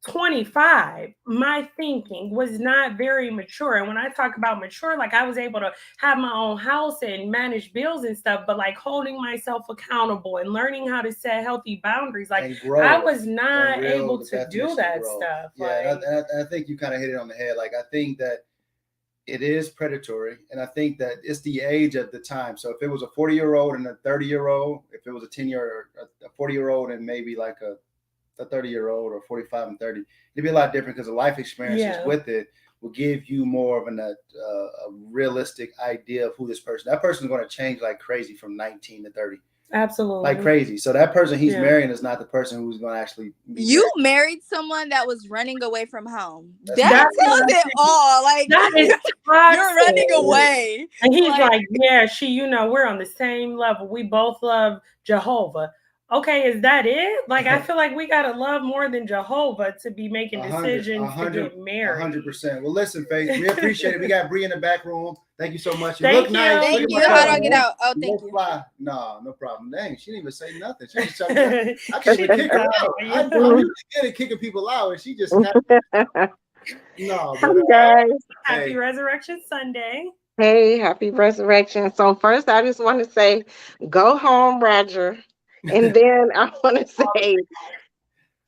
25, my thinking was not very mature. And when I talk about mature, like, I was able to have my own house and manage bills and stuff, but like holding myself accountable and learning how to set healthy boundaries. Like, I was not able to do that stuff. Yeah, like, and I think you kind of hit it on the head. Like, I think that it is predatory, and I think that it's the age at the time. So if it was a 40-year-old and a 30-year-old, if it was a 40-year-old and maybe like a 30-year-old, or 45 and 30, it'd be a lot different, because the life experiences with it will give you more of a realistic idea of who this person. That person is going to change like crazy from 19 to 30. Absolutely, like crazy. So that person he's marrying is not the person who's going to actually be married someone that was running away from home. That tells it all. Like, that is you're running away. And he's like, yeah, she, you know, we're on the same level. We both love Jehovah. Okay, is that it? Like, I feel like we gotta love more than Jehovah to be making decisions to get married. 100%. Well, listen, Faith, we appreciate it. We got Bree in the back room. Thank you so much. You Thank look you. nice. Thank Look at you. my How do I cousin. get out? Oh, You thank look you. fly. No problem. Dang, she didn't even say nothing. She just told me I can't She even kick her just out. told I'm you. usually good at kicking people out, and she just snapped. No, Hi, but guys. Happy hey. Resurrection Sunday. Hey, happy resurrection. So first, I just want to say, go home, Roger. And then I want to say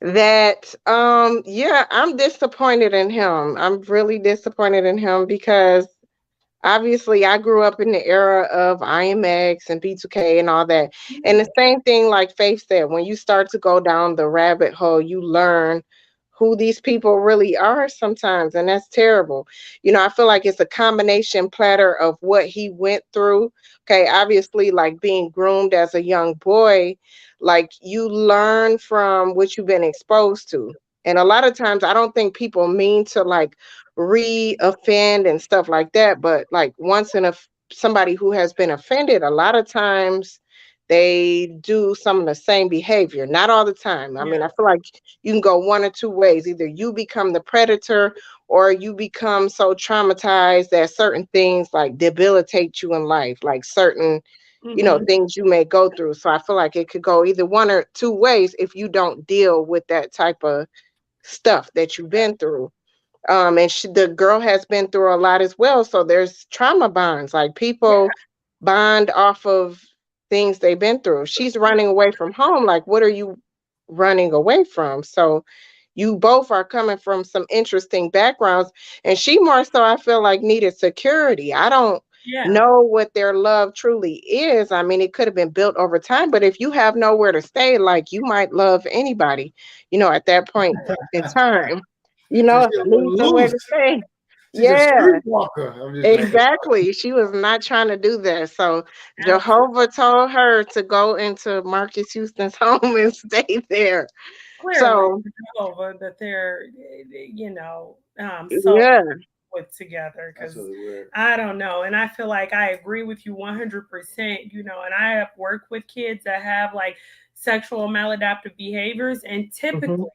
that, yeah, I'm disappointed in him. I'm really disappointed in him because obviously I grew up in the era of IMX and B2K and all that. And the same thing, like Faith said, when you start to go down the rabbit hole, you learn who these people really are sometimes. And that's terrible. You know, I feel like it's a combination platter of what he went through. Okay, obviously, like being groomed as a young boy, like you learn from what you've been exposed to. And a lot of times, I don't think people mean to like re-offend and stuff like that, but like once in a somebody who has been offended, a lot of times they do some of the same behavior. Not all the time. I mean, I feel like you can go one or two ways. Either you become the predator or you become so traumatized that certain things like debilitate you in life, like certain things you may go through. So I feel like it could go either one or two ways if you don't deal with that type of stuff that you've been through. And the girl has been through a lot as well. So there's trauma bonds, like people bond off of things they've been through. She's running away from home. Like, what are you running away from? So you both are coming from some interesting backgrounds. And she more so, I feel like, needed security. I don't know what their love truly is. I mean, it could have been built over time, but if you have nowhere to stay, like you might love anybody, at that point in time. So If she you a little need somewhere to loose. stay. She's a Yeah, streetwalker. I'm just joking. exactly. She was not trying to do that. So Jehovah told her to go into Marcus Houston's home and stay there. Clearly, So Jehovah, that they're, so yeah. put together, That's because really weird. I don't know. And I feel like I agree with you 100%, and I have worked with kids that have like sexual maladaptive behaviors. And typically,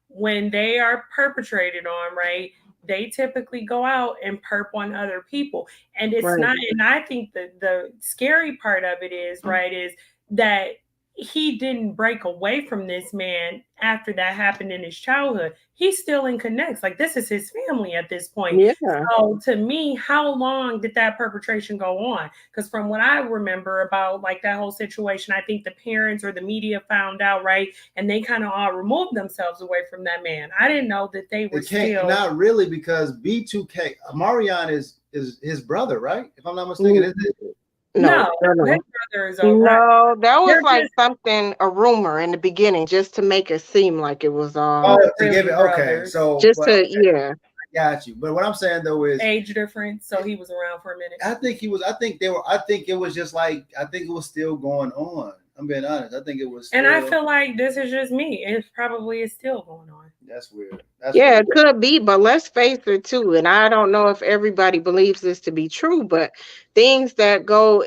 when they are perpetrated on, right, they typically go out and perp on other people. And it's Right. not, and I think the scary part of it is, right, is that he didn't break away from this man after that happened in his childhood. He's still in connects. Like, this is his family at this point. Yeah. So to me, how long did that perpetration go on? Because from what I remember about like that whole situation, I think the parents or the media found out, right, and they kind of all removed themselves away from that man. I didn't know that they were still. Not really, because B2K Marion is his brother, right? If I'm not mistaken, is it? No, his brother is all right. No, that was They're like just something, a rumor in the beginning, just to make it seem like it was all to really give it okay. brothers. So just to yeah. got you. But what I'm saying though is age difference, so he was around for a minute. I think it was just like, I think it was still going on. I'm being honest. I think it was still, And I feel like this is just me. It probably is still going on. that's weird. Yeah, Weird. it could be, but let's face it too. And I don't know if everybody believes this to be true, but things that go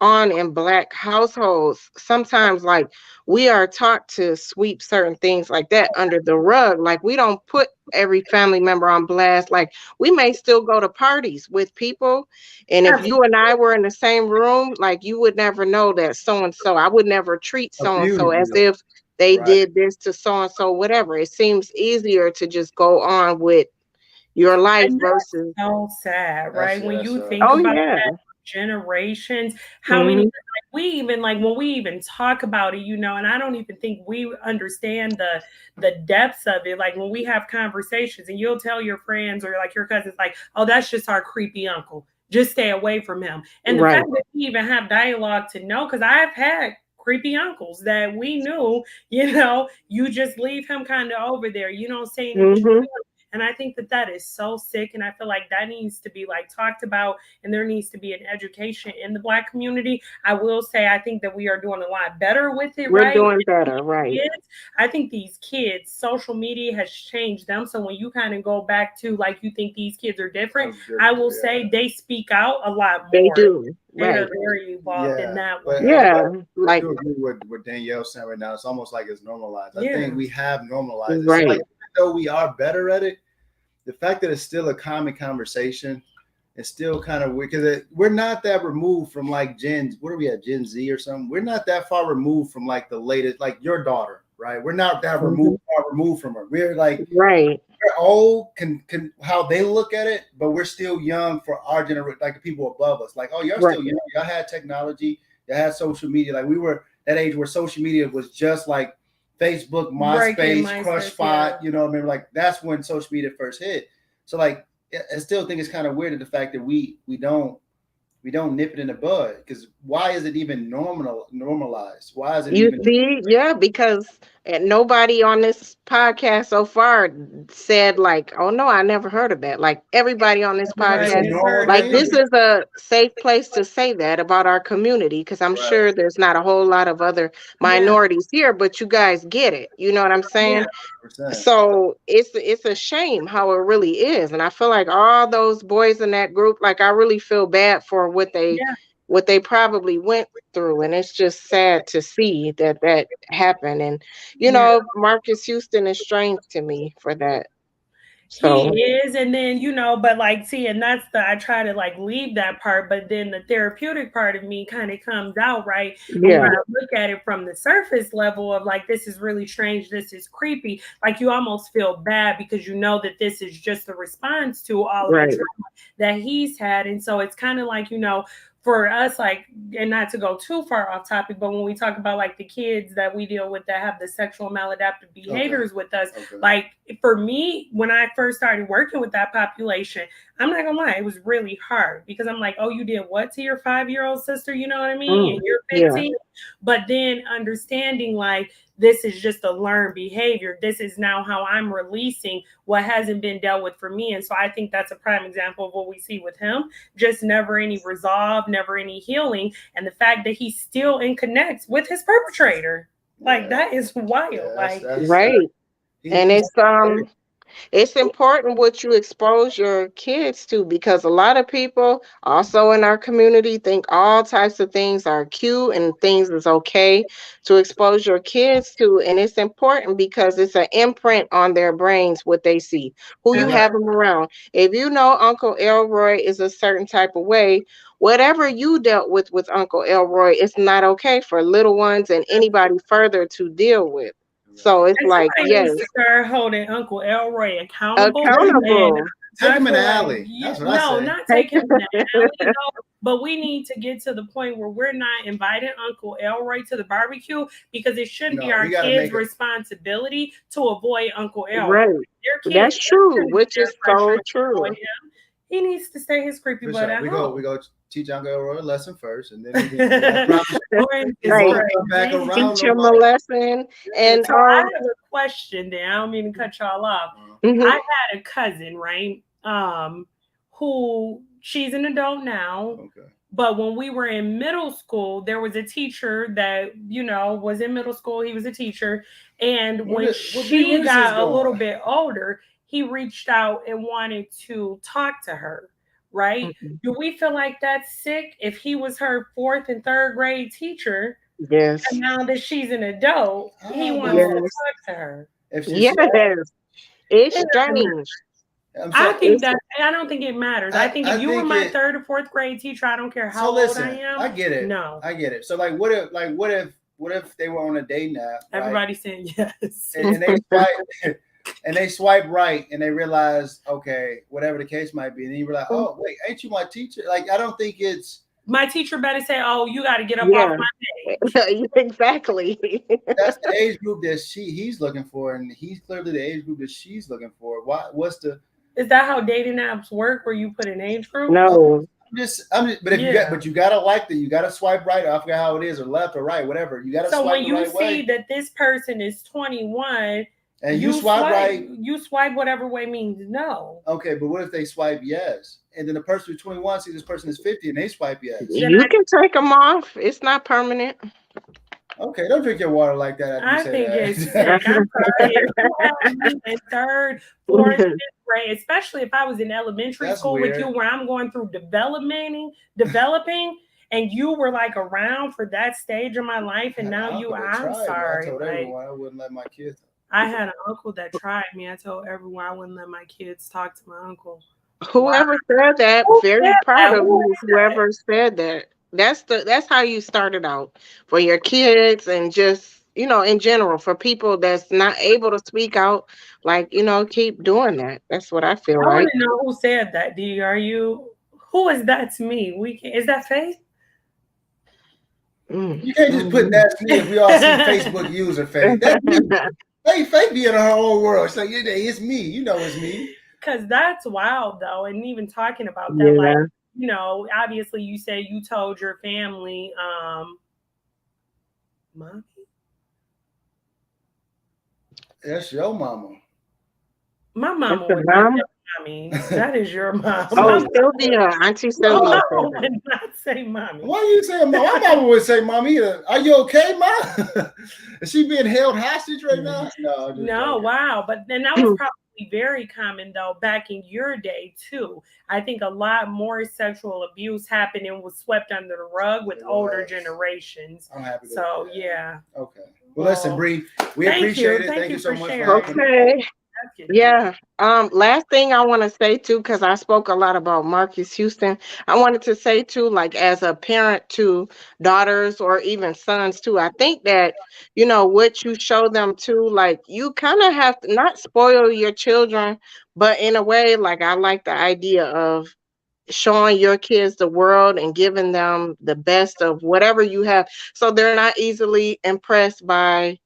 on in Black households, sometimes like we are taught to sweep certain things like that under the rug. Like we don't put every family member on blast. Like we may still go to parties with people. And if you and I were in the same room, like you would never know that so-and-so, I would never treat so-and-so as if they did this to so-and-so, whatever. It seems easier to just go on with your life versus. So sad, right? When you think Oh, about yeah. that, generations, how many, like, we even, like, when we even talk about it, and I don't even think we understand the depths of it. Like when we have conversations and you'll tell your friends or like your cousins, like, oh, that's just our creepy uncle. Just stay away from him. And the fact that we even have dialogue to know, because I've had creepy uncles that we knew, you just leave him kind of over there. You don't say anything to him. And I think that that is so sick. And I feel like that needs to be like talked about, and there needs to be an education in the Black community. I will say, I think that we are doing a lot better with it, We're right? doing better, right? Kids, I think these kids, social media has changed them. So when you kind of go back to like, you think these kids are different, I will say they speak out a lot more. They do. They Right. are very involved in that But, way. Yeah. I Like, do agree with what Danielle's saying right now. It's almost like it's normalized. I Yeah. think we have normalized it. Right. So like, even though we are better at it, the fact that it's still a common conversation, it's still kind of weird because we're not that removed from like what are we at, Gen Z or something? We're not that far removed from like the latest, like your daughter, right? We're not that far removed from her. We're like, right. we're old, can how they look at it, but we're still young for our generation, like the people above us. Like, oh, you're still young. Y'all had technology, y'all had social media. Like we were that age where social media was just like Facebook, MySpace, Crush Spot. You know what I mean? Like that's when social media first hit. So like, I still think it's kind of weird the fact that we don't nip it in the bud, because why is it even normalized? Why is it because nobody on this podcast so far said like, oh no, I never heard of that. Like everybody on this podcast, like this is a safe place to say that about our community, because I'm sure there's not a whole lot of other minorities here, but you guys get it. You know what I'm saying? So it's a shame how it really is. And I feel like all those boys in that group, like I really feel bad for what they probably went through. And it's just sad to see that happened. And, you know, Marcus Houston is strange to me for that. So. He is, and then but like, see, and that's I try to like leave that part, but then the therapeutic part of me kind of comes out, right? Yeah. When I look at it from the surface level of like, this is really strange, this is creepy. Like you almost feel bad because you know that this is just a response to all of the trauma that he's had, and so it's kind of like for us, like, and not to go too far off topic, but when we talk about like the kids that we deal with that have the sexual maladaptive behaviors with us, like for me, when I first started working with that population, I'm not gonna lie, it was really hard because I'm like, oh, you did what to your 5-year-old sister? You know what I mean? And you're 15. Yeah. But then understanding like, this is just a learned behavior. This is now how I'm releasing what hasn't been dealt with for me. And so I think that's a prime example of what we see with him. Just never any resolve, never any healing. And the fact that he still connects with his perpetrator. Like that is wild. Right. And it's important what you expose your kids to, because a lot of people also in our community think all types of things are cute and things is okay to expose your kids to. And it's important because it's an imprint on their brains, what they see, who you have them around. If you know Uncle Elroy is a certain type of way, whatever you dealt with Uncle Elroy, it's not okay for little ones and anybody further to deal with. So it's like, needs to start holding Uncle Elroy accountable. Take him in the alley. That's what I say. Not take him in the alley, though, but we need to get to the point where we're not inviting Uncle Elroy to the barbecue, because it shouldn't be our kids' responsibility to avoid Uncle Elroy. Right. That's true, which is so true. He needs to stay his creepy butt at home. We go teach Uncle Elroy a lesson first, and then teach him a lesson. And so I have a question there. I don't mean to cut y'all off. I had a cousin, right? Who she's an adult now. Okay. But when we were in middle school, there was a teacher that, was in middle school. He was a teacher. And when she got a little bit older, he reached out and wanted to talk to her, right? Mm-hmm. Do we feel like that's sick if he was her 4th and 3rd grade teacher? Yes. And now that she's an adult, he wants to talk to her. Yes. It's strange. I don't think it matters. I think if you were my 3rd or 4th grade teacher, I don't care how old I am. I get it. No. I get it. So like what if they were on a date nap? Everybody's saying yes. And they swipe right and they realize, okay, whatever the case might be. And then you were like, oh, wait, ain't you my teacher? Like, I don't think it's. My teacher better say, oh, you got to get up off my page. Exactly. That's the age group that he's looking for. And he's clearly the age group that she's looking for. Is that how dating apps work, where you put an age group? No. But you gotta you gotta swipe right. I forget how it is, or left or right, whatever. You gotta. So swipe when you see that this person is 21. And you swipe right. You swipe whatever way means no. Okay, but what if they swipe yes? And then the person who's 21 sees this person is 50 and they swipe yes. You can take them off. It's not permanent. Okay, don't drink your water like that. I think it's sick. I'm sorry. If you had me in third, fourth, fifth grade, especially if I was in elementary school with you, where I'm going through developing, and you were like around for that stage of my life, and now I'm sorry. I told everyone I wouldn't let my kids. I had an uncle that tried me. I told everyone I wouldn't let my kids talk to my uncle. Whoever said that, very proud of you. Whoever said that. That's how you started out for your kids and just, in general, for people that's not able to speak out, like, keep doing that. That's what I feel like. I want to know who said that. Who is that to me? Is that Faith? You can't just put that to me if we all see Facebook user Faith. That's me. Faith be in her own world. So it's me. You know it's me. Because that's wild, though. And even talking about that, obviously you say you told your family, mommy? That's your mama. My mama would not say mommy. That is your mom. Oh, Sylvia, Auntie Sylvia. My mama would not say mommy. Why are you saying mama? My mama would say mommy. Are you okay, ma? Is she being held hostage right now? No, wow. But then that was probably very common though back in your day too. I think a lot more sexual abuse happened and was swept under the rug with older generations. I'm happy. So yeah. Okay. Well, listen, Bree, we appreciate it. Thank you so much. Okay. Yeah. Last thing I want to say too, because I spoke a lot about Marcus Houston. I wanted to say too, like as a parent to daughters or even sons too, I think that, what you show them too, like you kind of have to not spoil your children, but in a way, like I like the idea of showing your kids the world and giving them the best of whatever you have. So they're not easily impressed by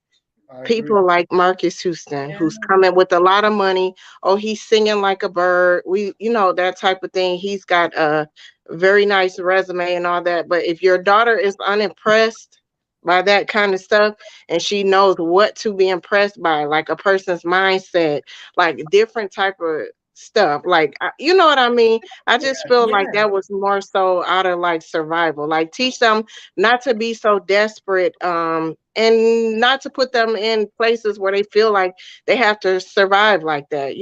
people like Marcus Houston, who's coming with a lot of money. Oh, he's singing like a bird. That type of thing. He's got a very nice resume and all that. But if your daughter is unimpressed by that kind of stuff and she knows what to be impressed by, like a person's mindset, like different type of stuff, like you know what I mean. I just feel like that was more so out of like survival, like teach them not to be so desperate, and not to put them in places where they feel like they have to survive like that,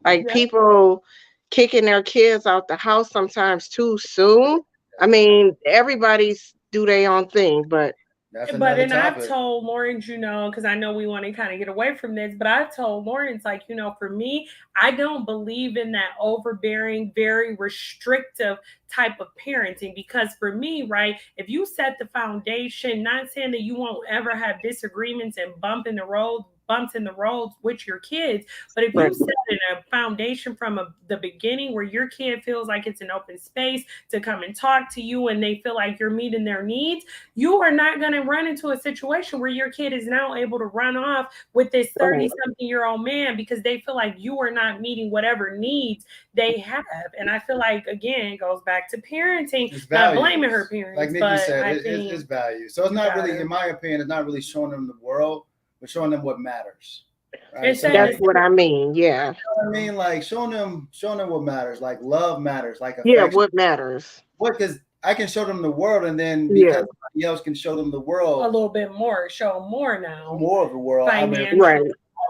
like people kicking their kids out the house sometimes too soon. I mean, everybody's do their own thing, but I've told Lawrence, because I know we want to kind of get away from this, but I've told Lawrence, like, for me, I don't believe in that overbearing, very restrictive type of parenting, because for me, right, if you set the foundation, not saying that you won't ever have disagreements and bumps in the roads with your kids, but if you set in a foundation from the beginning where your kid feels like it's an open space to come and talk to you and they feel like you're meeting their needs, you are not going to run into a situation where your kid is now able to run off with this 30-something-year-old man because they feel like you are not meeting whatever needs they have. And I feel like, again, it goes back to parenting, not blaming her parents. Like Nikki said, it's value. So it's not really, in my opinion, it's not really showing them the world, but showing them what matters. Right? So that's what I mean. Yeah. You know what I mean? Like showing them what matters. Like love matters. Like affection. What matters. Because I can show them the world, and then because somebody else can show them the world a little bit more. Show them more now. More of the world. Right.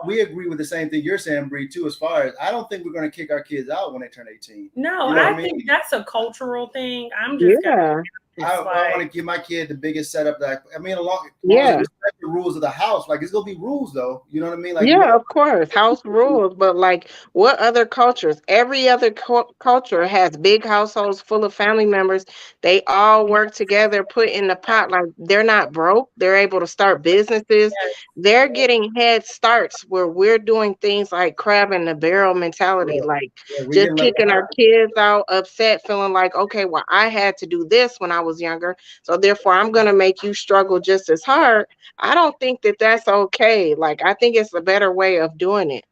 We agree with the same thing you're saying, Bree, too, as far as I don't think we're going to kick our kids out when they turn 18. No, I think that's a cultural thing. I'm just I want to give my kid the biggest setup that respect the rules of the house. Like it's gonna be rules though. You know what I mean? Like of course, house rules. But like, what other cultures? Every other culture has big households full of family members. They all work together, put in the pot. Like they're not broke. They're able to start businesses. They're getting head starts where we're doing things like crab in the barrel mentality, like just kicking our kids out, upset, feeling like, okay, well, I had to do this when I was younger, so therefore I'm going to make you struggle just as hard. I don't think that that's okay. Like I think it's a better way of doing it.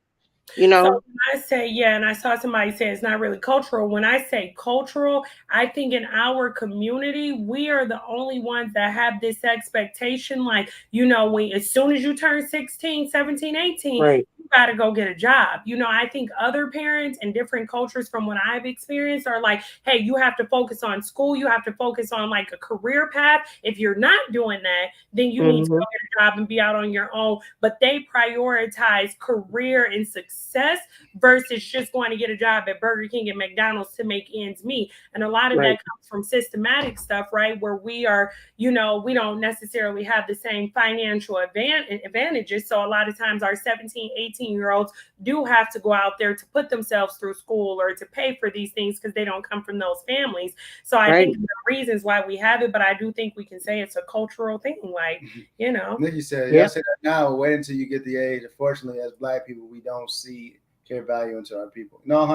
So when I say, and I saw somebody say it's not really cultural. When I say cultural, I think in our community, we are the only ones that have this expectation. Like, when as soon as you turn 16, 17, 18, you got to go get a job. You know, I think other parents in different cultures from what I've experienced are like, hey, you have to focus on school. You have to focus on like a career path. If you're not doing that, then you need to go get a job and be out on your own. But they prioritize career and success versus just going to get a job at Burger King and McDonald's to make ends meet. And a lot of that comes from systematic stuff, right? Where we are, you know, we don't necessarily have the same financial advantages. So a lot of times our 17, 18-year-olds do have to go out there to put themselves through school or to pay for these things because they don't come from those families. So I think the reasons why we have it, but I do think we can say it's a cultural thing. Like, you know. Nikki said, y'all say that now, wait until you get the age. Unfortunately, as Black people, we don't see care value into our people. No,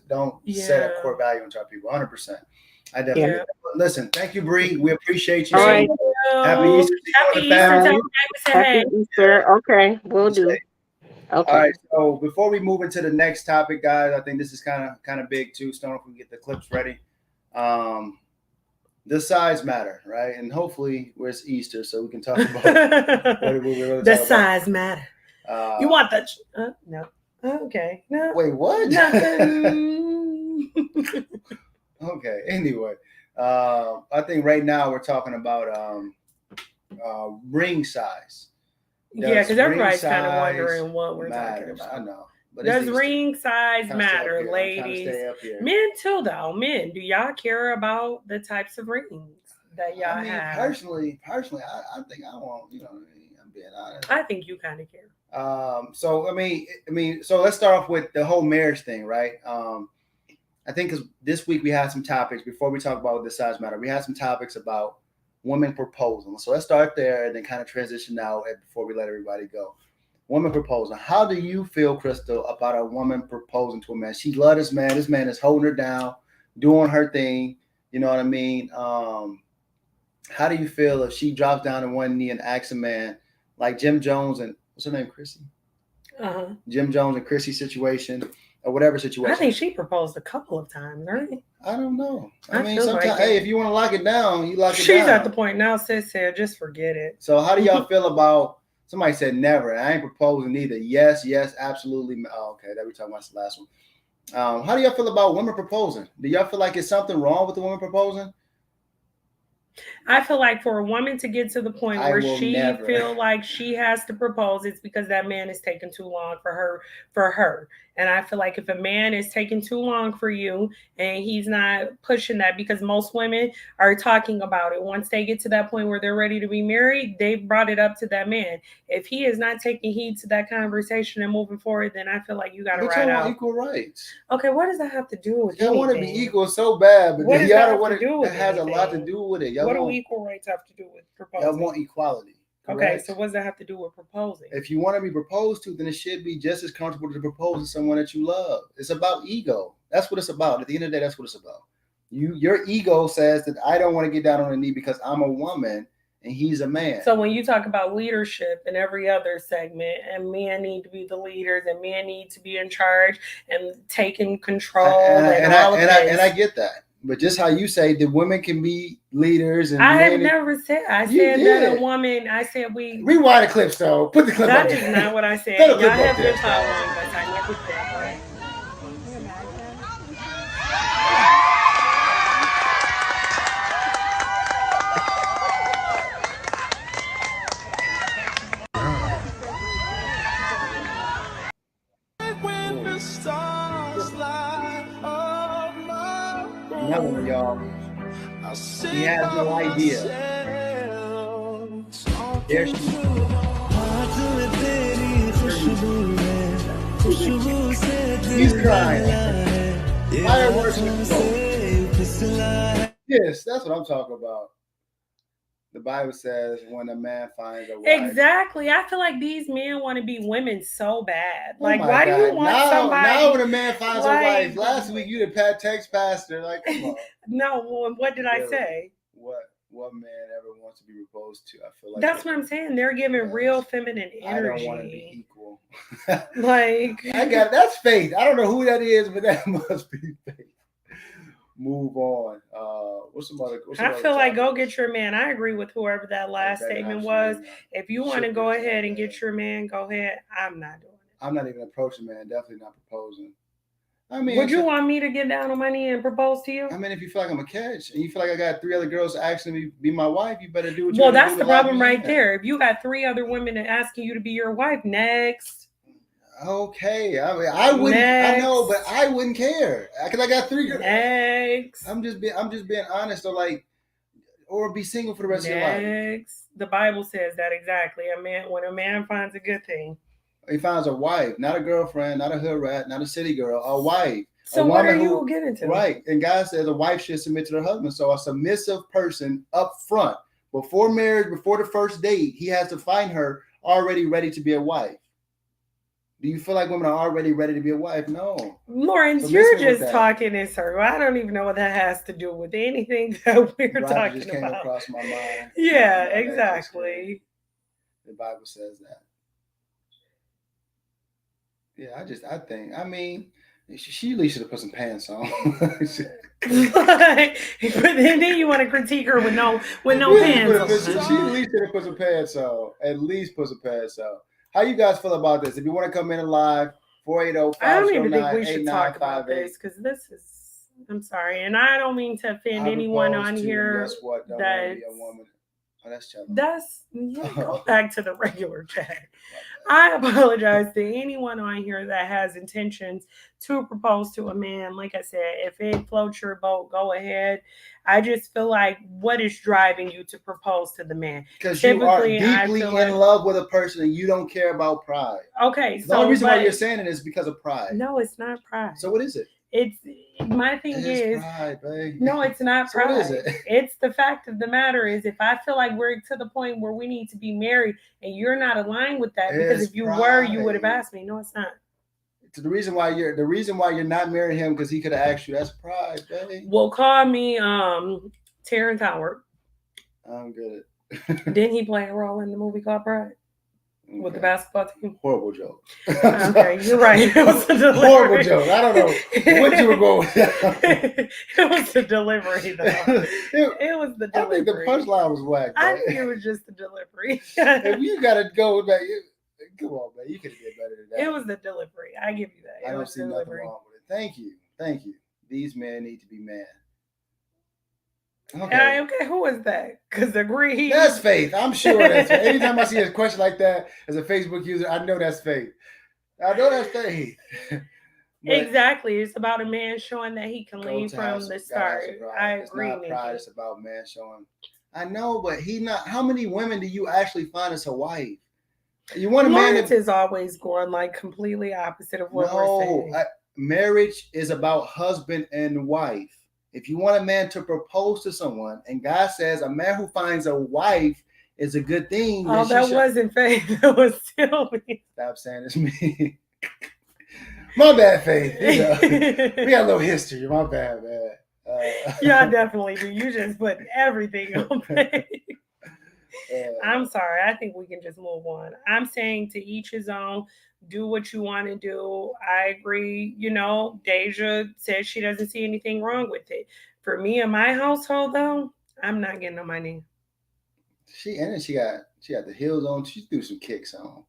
don't set a core value into our people. 100%. I definitely. Listen, thank you, Bree. We appreciate you. All right. Happy Easter. Happy Easter. Happy Easter. Okay, we'll do. Okay. All right. So before we move into the next topic, guys, I think this is kind of big too. Stone, if we get the clips ready. The size matter, right? And hopefully, it's Easter, so we can talk about what we really the size matter. You want the no? Okay. No. Wait, what? Nothing. Okay. Anyway, I think right now we're talking about ring size. Because everybody's kind of wondering what we're talking about. I know. But does ring size matter, ladies? Men too, though. Men, do y'all care about the types of rings that y'all have? Personally, I think I want. You know, I'm being honest. I think you kind of care. So so let's start off with the whole marriage thing, right? I think because this week we had some topics before we talk about the size matter. We had some topics about women proposing. So let's start there and then kind of transition out before we let everybody go. Woman proposing. How do you feel, Crystal, about a woman proposing to a man? She loves this man. This man is holding her down, doing her thing. You know what I mean? How do you feel if she drops down on one knee and asks a man like Jim Jones and what's her name, Chrissy? Jim Jones and Chrissy situation or whatever situation. I think she proposed a couple of times, right? I don't know. I mean, sometimes, like hey, if you want to lock it down, you lock it down. She's at the point now, sis said, just forget it. So how do y'all feel about, somebody said never, I ain't proposing either. Yes, absolutely. Oh, okay, that we talking about the last one. How do y'all feel about women proposing? Do y'all feel like it's something wrong with the woman proposing? I feel like for a woman to get to the point where she feel like she has to propose, it's because that man is taking too long for her. And I feel like if a man is taking too long for you and he's not pushing that, because most women are talking about it. Once they get to that point where they're ready to be married, they brought it up to that man. If he is not taking heed to that conversation and moving forward, then I feel like you got to ride out. Equal rights. Okay, what does that have to do with it? Y'all want to be equal so bad, but what does y'all want to do with it? Has a lot to do with it. What do equal rights have to do with proposing? Y'all want equality. Correct? Okay, so what does that have to do with proposing? If you want to be proposed to, then it should be just as comfortable to propose to someone that you love. It's about ego. That's what it's about. At the end of the day, that's what it's about. Your ego says that I don't want to get down on a knee because I'm a woman and he's a man. So when you talk about leadership in every other segment, and men need to be the leaders, and men need to be in charge and taking control, and I get that. But just how you say the women can be leaders, and I have never said. I said that a woman. I said we rewind the clips though. Put the clip. That is not what I said. Y'all have been following, but I never said that. Another one, y'all. He has no idea. There she is. He's crying. Fireworks and smoke. Yes, that's what I'm talking about. The Bible says when a man finds a wife. Exactly. I feel like these men want to be women so bad. Like, why do you want somebody? Now when a man finds a wife, last week you did text pastor. Like, come on. No, what did I say? What man ever wants to be proposed to? I feel like that's what I'm saying. They're giving real feminine energy. I don't want to be equal. Like that's faith. I don't know who that is, but that must be faith. Move on. What's some other? I feel like go get your man. I agree with whoever that last statement was. If you want to go ahead and get your man, go ahead. I'm not doing it. I'm not even approaching, man. Definitely not proposing. I mean, Would you want me to get down on my knee and propose to you? I mean, if you feel like I'm a catch and you feel like I got 3 other girls asking me to be my wife, you better do what you Well, gotta that's do the to lock problem me right in. there. If you got 3 other women asking you to be your wife, next. Okay, I mean, I wouldn't. I know, but I wouldn't care because I got 3 girls. Next. I'm just being honest. Though, like, or be single for the rest of your life. Next. The Bible says that exactly. When a man finds a good thing, He finds a wife, not a girlfriend, not a hood rat, not a city girl, a wife. so a what are woman you getting to? Right, and God says a wife should submit to their husband. So a submissive person up front, before marriage, before the first date, he has to find her already ready to be a wife. Do you feel like women are already ready to be a wife? No. Lawrence, you're just talking in circles. I don't even know what that has to do with anything that we're talking just came about. Across my mind. Yeah, exactly. The Bible says that. Yeah, I mean, she at least should have put some pants on. But then you want to critique her with no pants on. She at least should have put some pants on. At least put some pants on. How you guys feel about this? If you want to come in live, 480-509-8958. I don't even think we should talk about this because this is. I'm sorry, and I don't mean to offend anyone on here. Guess what? Don't want to be a woman. Oh, that's go back to the regular chat. I apologize to anyone on here that has intentions to propose to a man. Like I said, if it floats your boat, go ahead. I just feel like what is driving you to propose to the man? Because you are deeply in love with a person and you don't care about pride. Okay, the only reason why you're saying it is because of pride. No, it's not pride. So what is it? It's my thing is pride, babe. No, it's not pride. So what is it? It's the fact of the matter is if I feel like we're to the point where we need to be married and you're not aligned with that, because if you were, you would have asked me. No, it's not. The reason why you're not marrying him because he could have asked you. That's pride, babe. Well, call me Terrence Howard. I'm good. Didn't he play a role in the movie called Pride? Okay. With the basketball team? Horrible joke. Okay, you're right. It was a delivery. Horrible joke. I don't know what you were going with that. It was the delivery, though. It was the delivery. I think the punchline was whack. I think it was just the delivery. If you got to go back, come on, man. You could have did better than that. It was the delivery. I give you that. I don't see nothing wrong with it. Thank you. Thank you. These men need to be men. Okay, who is that? Because agree. That's Faith. I'm sure that's Faith. Anytime I see a question like that as a Facebook user, I know that's Faith. Exactly. It's about a man showing that he can lead from the start. I agree. It's not pride, it's about man showing. I know, but how many women do you actually find as a wife? You want a man that is always going like completely opposite of what we're saying. Marriage is about husband and wife. If you want a man to propose to someone, and God says a man who finds a wife is a good thing. Oh, that wasn't Faith. That was still me. Stop saying it's me. My bad, Faith. We got a little history. My bad, man. Y'all definitely do. You just put everything on Faith. I'm sorry. I think we can just move on. I'm saying to each his own. Do what you want to do. I agree. Deja says she doesn't see anything wrong with it. For me in my household, though, I'm not getting on my knee. She got the heels on. She threw some kicks on.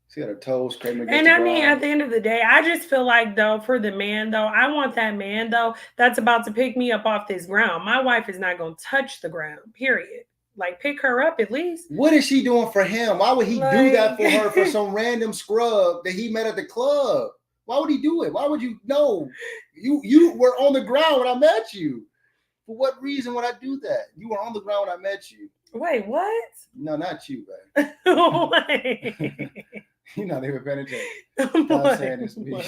She got her toes scraping. And I mean, at the end of the day, I just feel like though, for the man though, I want that man though that's about to pick me up off this ground. My wife is not going to touch the ground. Period. Like, pick her up at least. What is she doing for him? Why would he do that for her for some random scrub that he met at the club? Why would he do it? Why would you? No, you were on the ground when I met you. For what reason would I do that? You were on the ground when I met you. Wait, what? No, not you, babe. Wait. You're not even paying attention. I'm saying it's me.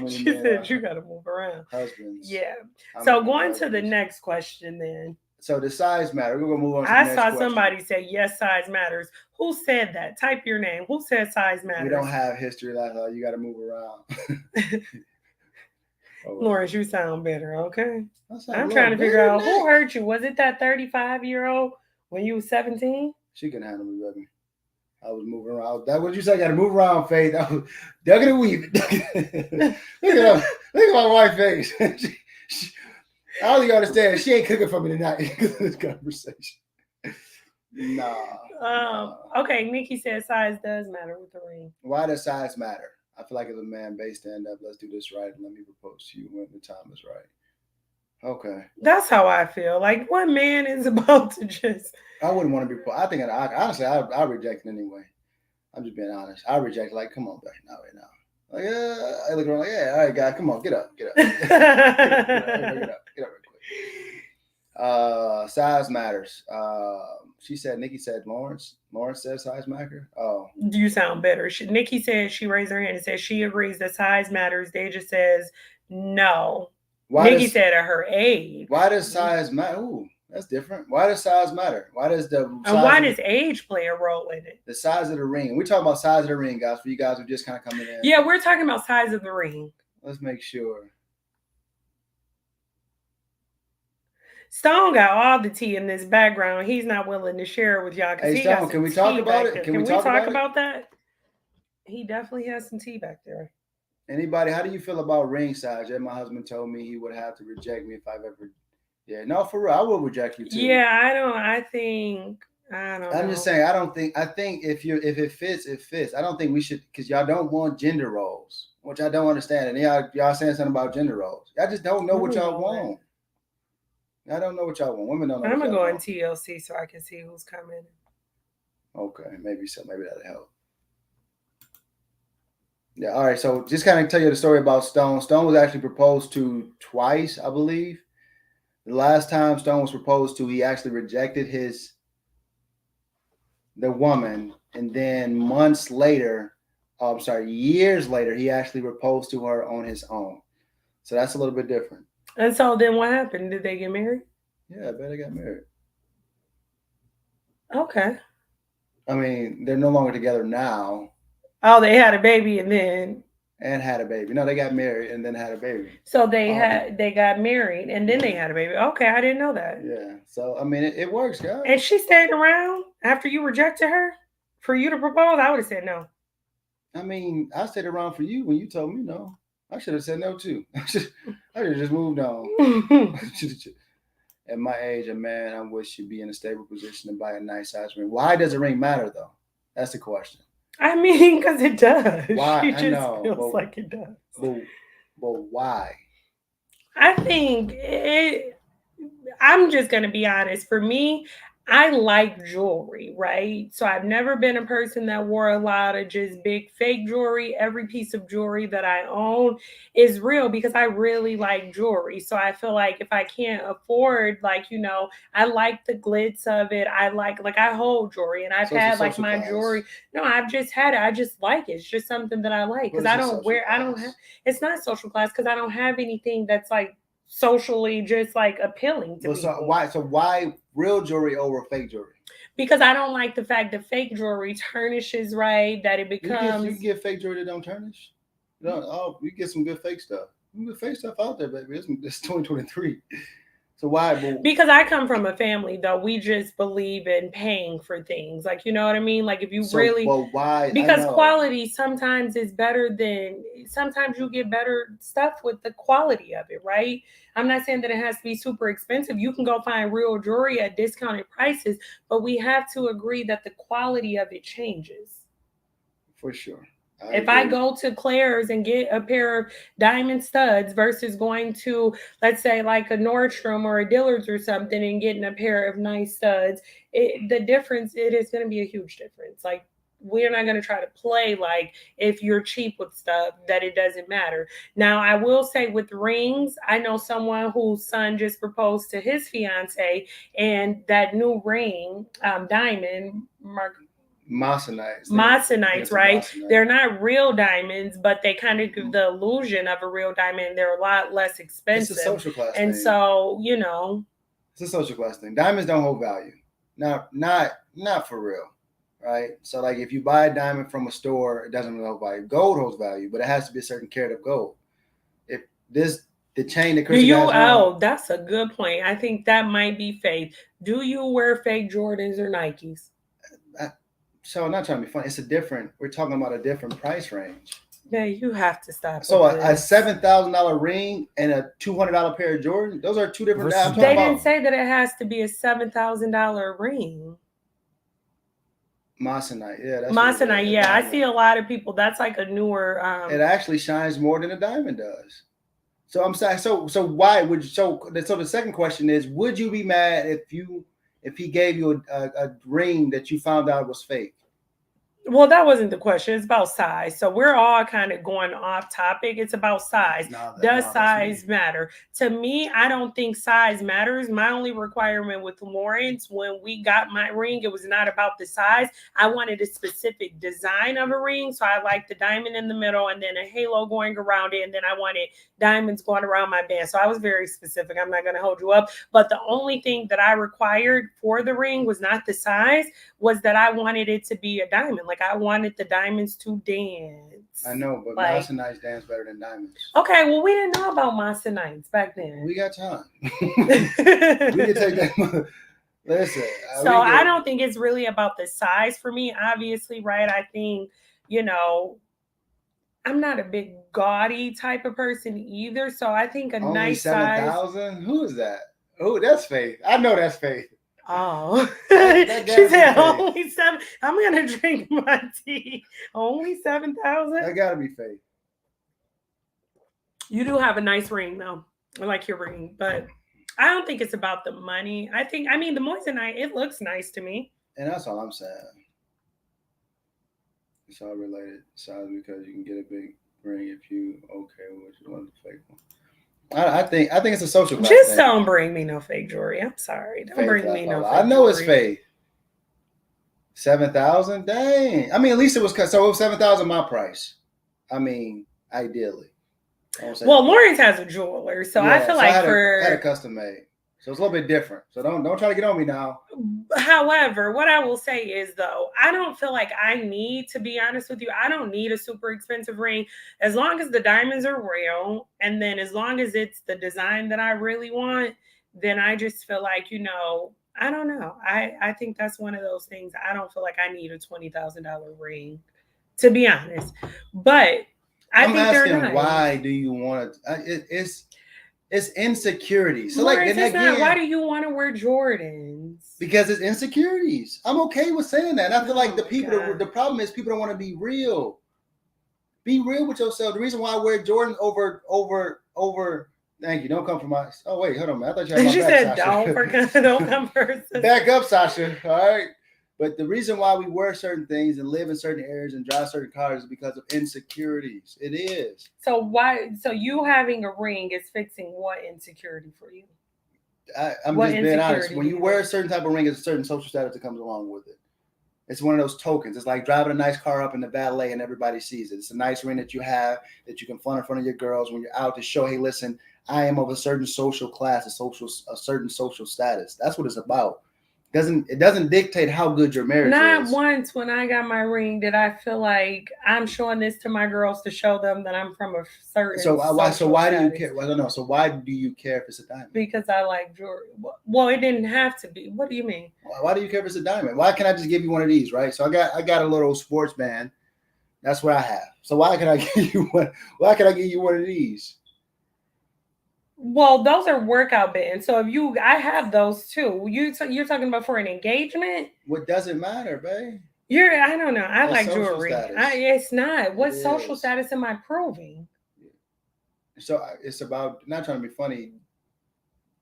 She said you got to move around. Husbands. Yeah. So going to the next question then. So the size matter. We're gonna move on. I saw somebody say yes, size matters. Who said that? Type your name. Who said size matters? We don't have history like that. You got to move around. Lawrence, you sound better. Okay. I'm trying to figure out who hurt you. Was it that 35-year-old when you were 17? She couldn't handle me, baby. I was moving around. That what you say? I got to move around, Faith. I was ducking and weaving. Look at my wife's face. I don't think you understand. She ain't cooking for me tonight because of this conversation. Nah. Okay, Nikki said size does matter with the ring. Why does size matter? I feel like as a man, base stand up. Let's do this right, and let me propose to you when the time is right. Okay. That's how I feel. Like one man is about to just. I wouldn't want to be. I think honestly, I reject it anyway. I'm just being honest. I reject. Like, come on, back now, right now. Like, I look around like, yeah, all right, guy, come on, get up. Get up real quick. Size matters. Nikki said Lawrence says size matter. Oh, you sound better. Nikki said she raised her hand and said she agrees that size matters. Deja says no. Nikki said at her age. Why does size matter? Ooh, that's different. Why does size matter? Why does age play a role in it? The size of the ring. We're talking about size of the ring, guys. For you guys who just kind of coming in. Yeah, we're talking about size of the ring. Let's make sure. Stone got all the tea in this background. He's not willing to share it with y'all. Hey, Stone, can we talk about it? Can we talk about that? He definitely has some tea back there. Anybody, how do you feel about ring size? Yeah, my husband told me he would have to reject me if I've ever. Yeah, no, for real, I will reject you too. Yeah, I don't know. I'm just saying, I think if it fits, it fits. I don't think we should, because y'all don't want gender roles, which I don't understand. And y'all saying something about gender roles. Y'all just don't know what y'all want. I don't know what y'all want. Women don't know. I'm gonna go on TLC so I can see who's coming. Okay, maybe so. Maybe that'll help. Yeah. All right. So just kind of tell you the story about Stone. Stone was actually proposed to twice, I believe. The last time Stone was proposed to, he actually rejected the woman, and then years later, he actually proposed to her on his own. So that's a little bit different. And so then what happened? Did they get married? Yeah, I bet they got married. Okay. I mean, they're no longer together now. Oh, they had a baby and had a baby. No, they got married and then had a baby. So they got married and then they had a baby. Okay, I didn't know that. Yeah. So I mean, it works, guys. And she stayed around after you rejected her for you to propose? I would have said no. I mean, I stayed around for you when you told me no. I should have said no too. I should have just moved on. At my age, a man, I wish should be in a stable position to buy a nice size ring. Why does a ring matter though? That's the question. I mean, because it does. Why? It just feels like it does. But why? I think I'm just going to be honest. For me, I like jewelry, right? So I've never been a person that wore a lot of just big fake jewelry. Every piece of jewelry that I own is real because I really like jewelry. So I feel like if I can't afford, I like the glitz of it. I hold jewelry and I've had like my jewelry. No, I've just had it. I just like it. It's just something that I like because it's not social class because I don't have anything that's like socially just like appealing to people. Why real jewelry over fake jewelry? Because I don't like the fact that fake jewelry tarnishes, right? That it becomes. You can get fake jewelry that don't tarnish. You get some good fake stuff. Good fake stuff out there, baby. It's 2023. So why? Because I come from a family though, we just believe in paying for things. Like, you know what I mean? Like if you really. Well, why? Because quality sometimes is better than. Sometimes you get better stuff with the quality of it, right? I'm not saying that it has to be super expensive. You can go find real jewelry at discounted prices, but we have to agree that the quality of it changes. For sure. If I go to Claire's and get a pair of diamond studs versus going to, let's say, like a Nordstrom or a Dillard's or something and getting a pair of nice studs, the difference, it is going to be a huge difference. Like, we're not going to try to play like if you're cheap with stuff that it doesn't matter. Now, I will say with rings, I know someone whose son just proposed to his fiance, and that new ring, diamond, Moissanites, right? They're not real diamonds, but they kind of give the illusion of a real diamond. They're a lot less expensive. It's a social class thing. So, it's a social class thing. Diamonds don't hold value. Not for real, right? So, like, if you buy a diamond from a store, it doesn't hold value. Gold holds value, but it has to be a certain carat of gold. If the chain that Chris that's a good point. I think that might be fake. Do you wear fake Jordans or Nikes? So I'm not trying to be funny. We're talking about a different price range. Yeah, you have to stop. So a $7,000 ring and a $200 pair of Jordans, those are two different. They didn't say that it has to be a $7,000 ring. Moissanite, yeah, that's what it is, Moissanite, the yeah. I diamond. see a lot of people. That's like a newer. It actually shines more than a diamond does. So I'm saying, so why would you? So the second question is, would you be mad if he gave you a ring that you found out was fake? Well, that wasn't the question. It's about size. So we're all kind of going off topic. It's about size. Does size matter? To me, I don't think size matters. My only requirement with Lawrence, when we got my ring, it was not about the size. I wanted a specific design of a ring. So I liked the diamond in the middle and then a halo going around it. And then I wanted diamonds going around my band. So I was very specific. I'm not going to hold you up. But the only thing that I required for the ring was not the size, was that I wanted it to be a diamond. Like I wanted the diamonds to dance. I know, but like, Moissanites dance better than diamonds. Okay, well, we didn't know about Moissanites back then. We got time. We can take that. Listen. So I don't think it's really about the size for me, obviously, right? I think, I'm not a big gaudy type of person either. So I think only nice size. 7,000? Who is that? Oh, that's Faith. I know that's Faith. Oh, that she said only 7. I'm gonna drink my tea. Only 7,000. That gotta be Faith. You do have a nice ring, though. I like your ring, but I don't think it's about the money. I mean, the Moissanite, it looks nice to me. And that's all I'm saying. It's all related size because you can get a big ring if you okay with one of the fake one. I think it's a social class Just thing. Don't bring me no fake jewelry. I'm sorry. Don't bring me no fake I know jewelry. it's fake. 7,000? Dang. I mean, at least it was 7,000 my price. I mean, ideally. Well, Lawrence has a jeweler, so I feel like I had a custom made. So it's a little bit different. So don't try to get on me now. However, what I will say is, though, I don't feel like I need, to be honest with you, I don't need a super expensive ring. As long as the diamonds are real, and then as long as it's the design that I really want, then I just feel like, I don't know. I think that's one of those things. I don't feel like I need a $20,000 ring, to be honest. But I'm think asking, nice. Why do you want to? It's insecurity. So Lawrence, like, again, why do you want to wear Jordans? Because it's insecurities. I'm okay with saying that. And I feel like the problem is people don't want to be real. Be real with yourself. The reason why I wear Jordan over. Thank you. Don't come from us. Oh wait, hold on, man. I thought you had my she back, said, Sasha. "Don't come first." Back up, Sasha. All right. But the reason why we wear certain things and live in certain areas and drive certain cars is because of insecurities. It is. So why? So you having a ring is fixing what insecurity for you? I'm just being honest. When you wear a certain type of ring, it's a certain social status that comes along with it. It's one of those tokens. It's like driving a nice car up in the valet and everybody sees it. It's a nice ring that you have that you can flaunt in front of your girls when you're out to show, hey, listen, I am of a certain social class, a certain social status. That's what it's about. It doesn't dictate how good your marriage is. Not once when I got my ring did I feel like I'm showing this to my girls to show them that I'm from a certain. So why do you care? Well, I don't know. So why do you care if it's a diamond? Because I like jewelry. Well, it didn't have to be. What do you mean? Why do you care if it's a diamond? Why can't I just give you one of these, right? So I got a little sports band. That's what I have. So why can I give you one? Why can I give you one of these? Well, those are workout bands. So I have those too. You're talking about for an engagement? What doesn't matter, babe? I don't know. I like jewelry. It's not. What social status am I proving? So it's about not trying to be funny.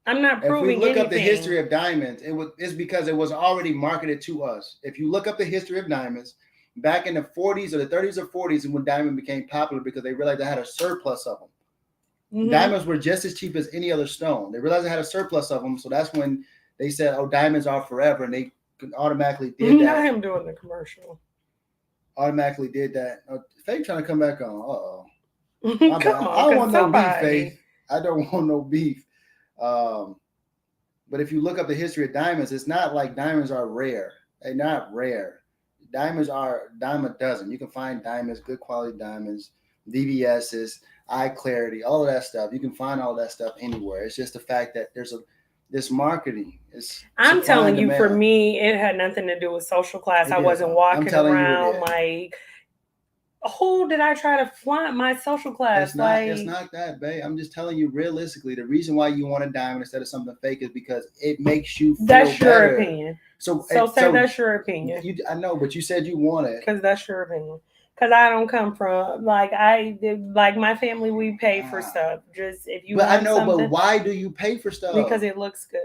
I'm not proving anything. If we look up the history of diamonds, it's because it was already marketed to us. If you look up the history of diamonds, back in the 40s or the 30s or 40s, and when diamond became popular because they realized they had a surplus of them. Mm-hmm. Diamonds were just as cheap as any other stone. They realized they had a surplus of them, so that's when they said, "Oh, diamonds are forever," and they automatically did that. Not him doing the commercial. Automatically did that. Faith trying to come back on. I don't want no beef, Faith. I don't want no beef. But if you look up the history of diamonds, it's not like diamonds are rare. They're not rare. Diamonds are dime a dozen. You can find diamonds, good quality diamonds, VVS's. Eye clarity, all of that stuff. You can find all that stuff anywhere. It's just the fact that there's this marketing. I'm telling you, for me, it had nothing to do with social class. I wasn't walking around like Who did I try to flaunt my social class? It's not that, babe. I'm just telling you realistically. The reason why you want a diamond instead of something fake is because it makes you feel that's your better. opinion. So That's your opinion. I know, but you said you want it because that's your opinion. Because I don't come from like my family. We pay for stuff. Just if you. But want I know, something, but why do you pay for stuff? Because it looks good.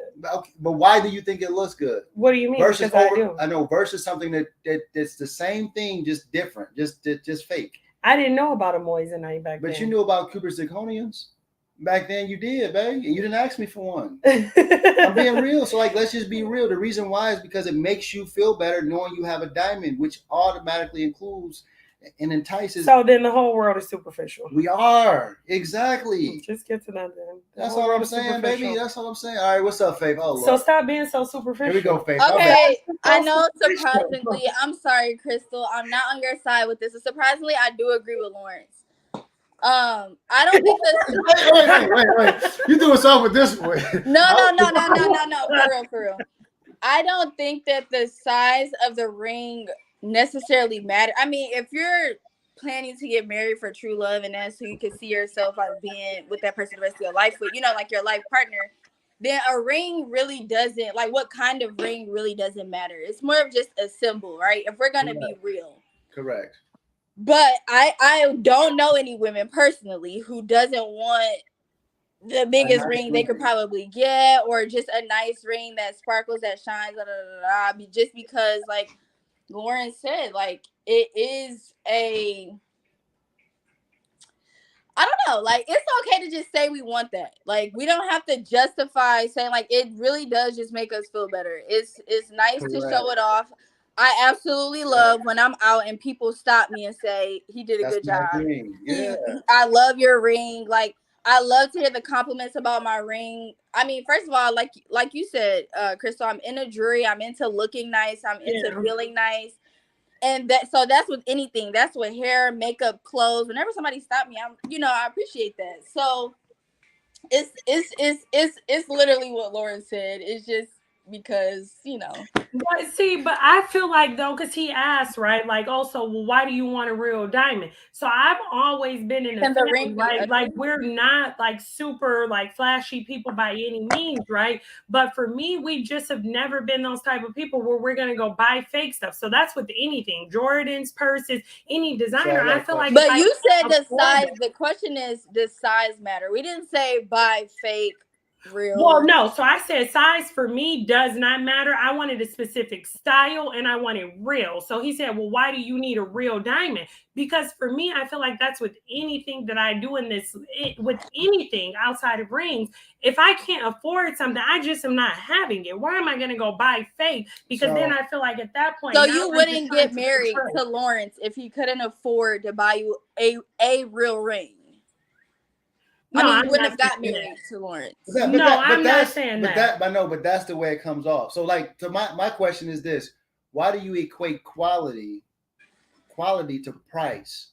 But why do you think it looks good? What do you mean? Versus because I do. I know versus something that's the same thing, just different, just fake. I didn't know about a moissanite back then. But you knew about Cooper zirconiums back then. You did, babe. You didn't ask me for one. I'm being real. So let's just be real. The reason why is because it makes you feel better knowing you have a diamond, which automatically includes and entices. So then the whole world is superficial. We are exactly. Just get to that then. That's all I'm saying, baby. That's all I'm saying. All right, what's up, Faith? Oh, so stop being so superficial. Here we go, Faith. Okay, I know surprisingly, I'm sorry, Crystal. I'm not on your side with this. So surprisingly, I do agree with Lawrence. I don't think that. Wait. You doing something with this one? No. For real. I don't think that the size of the ring necessarily matter. I mean, if you're planning to get married for true love and that's who you can see yourself like being with that person the rest of your life with, like your life partner, then a ring really doesn't, like what kind of ring really doesn't matter. It's more of just a symbol, right? If we're going to be real. Correct. But I don't know any women personally who doesn't want the biggest ring they could probably get, or just a nice ring that sparkles, that shines, just because, like Lauren said, like it is I don't know, like it's okay to just say we want that. Like we don't have to justify saying, like, it really does just make us feel better. It's nice to show it off. I absolutely love when I'm out and people stop me and say he did a good job. Yeah. I love your ring. Like I love to hear the compliments about my ring. I mean, first of all, like you said, Crystal, I'm into jewelry. I'm into looking nice. I'm into feeling nice. And that's with anything. That's with hair, makeup, clothes. Whenever somebody stops me, I appreciate that. So it's literally what Lauren said. It's just because, But I feel like though, because he asked, right, like also, well, why do you want a real diamond? So I've always been in a family, right? Like we're not like super like flashy people by any means, right? But for me, we just have never been those type of people where we're gonna go buy fake stuff. So that's with anything, Jordans, purses, any designer. I feel like. But you said the size. The question is, does size matter? We didn't say buy fake. Real. Well, no. So I said size for me does not matter. I wanted a specific style and I wanted real. So he said, well, why do you need a real diamond? Because for me, I feel like that's with anything that I do with anything outside of rings. If I can't afford something, I just am not having it. Why am I going to go buy fake? Because then I feel like at that point. So you wouldn't get married to Lawrence if he couldn't afford to buy you a real ring. No, I mean, you wouldn't have got married to Lawrence. I'm not saying that. But that's the way it comes off. So, like, so my question is this: why do you equate quality to price?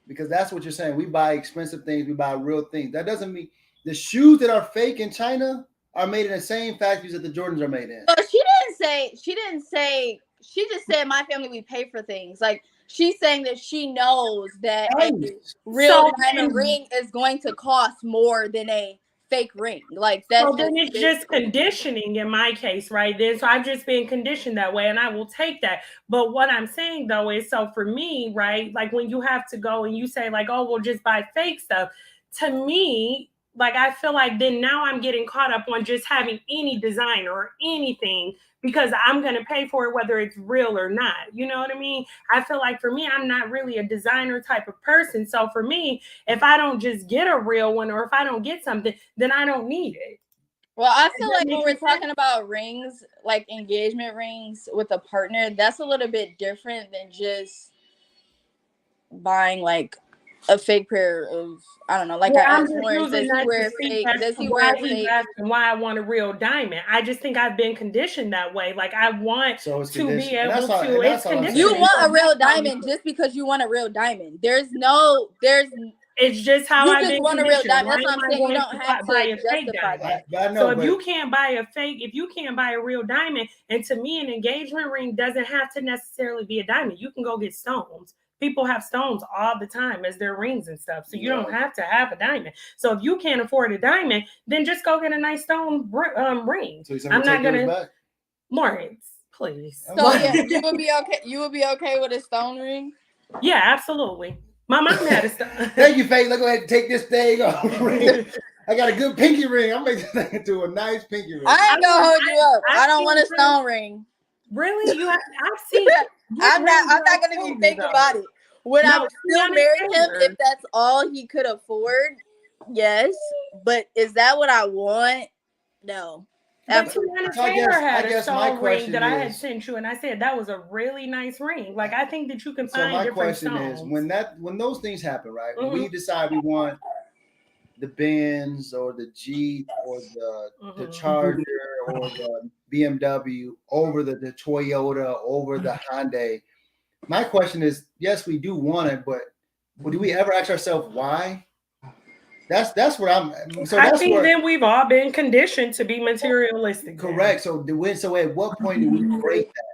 Because that's what you're saying. We buy expensive things, we buy real things. That doesn't mean the shoes that are fake in China are made in the same factories that the Jordans are made in. So she didn't say. She just said my family, we pay for things. Like, she's saying that she knows that a real diamond ring is going to cost more than a fake ring. Like that's. So then it's just conditioning in my case, right? Then so I've just been conditioned that way, and I will take that. But what I'm saying though is, so for me, right, like when you have to go and you say like, oh, we'll just buy fake stuff. To me, like I feel like then now I'm getting caught up on just having any designer or anything, because I'm going to pay for it whether it's real or not. You know what I mean? I feel like for me, I'm not really a designer type of person. So for me, if I don't just get a real one, or if I don't get something, then I don't need it. Well, I feel like when we're talking about rings, like engagement rings with a partner, that's a little bit different than just buying like a fake pair of, I don't know, like I'm just using that to speak why I want a real diamond. I just think I've been conditioned that way. Like I want to be able to. It's conditioned. You want a real diamond just because you want a real diamond. It's just how I just want a real diamond. That's what I'm saying. You don't have to justify that. So if you can't buy a real diamond, and to me, an engagement ring doesn't have to necessarily be a diamond. You can go get stones. People have stones all the time as their rings and stuff. So you don't have to have a diamond. So if you can't afford a diamond, then just go get a nice stone ring. So I'm not gonna, Lawrence, please. So yeah, you would be okay. You would be okay with a stone ring? Yeah, absolutely. My mom had a stone. Thank you, Faith. Let's go ahead and take this thing off. I got a good pinky ring. I'm making that into a nice pinky ring. I ain't gonna hold you up. I don't want a stone ring. Really? You have? I've seen. I'm not gonna be fake about it. Would I still marry him if that's all he could afford? Yes, but is that what I want? No. But Tiana Taylor had a stone ring that I had sent you, and I said that was a really nice ring. Like, I think that you can find different stones. So my question is, when those things happen, right? When we decide we want the Benz or the Jeep or the Charger or the BMW over the Toyota, over the Hyundai, my question is, yes, we do want it, but do we ever ask ourselves why? That's what I'm. So I think then we've all been conditioned to be materialistic. Correct. So at what point do we break that?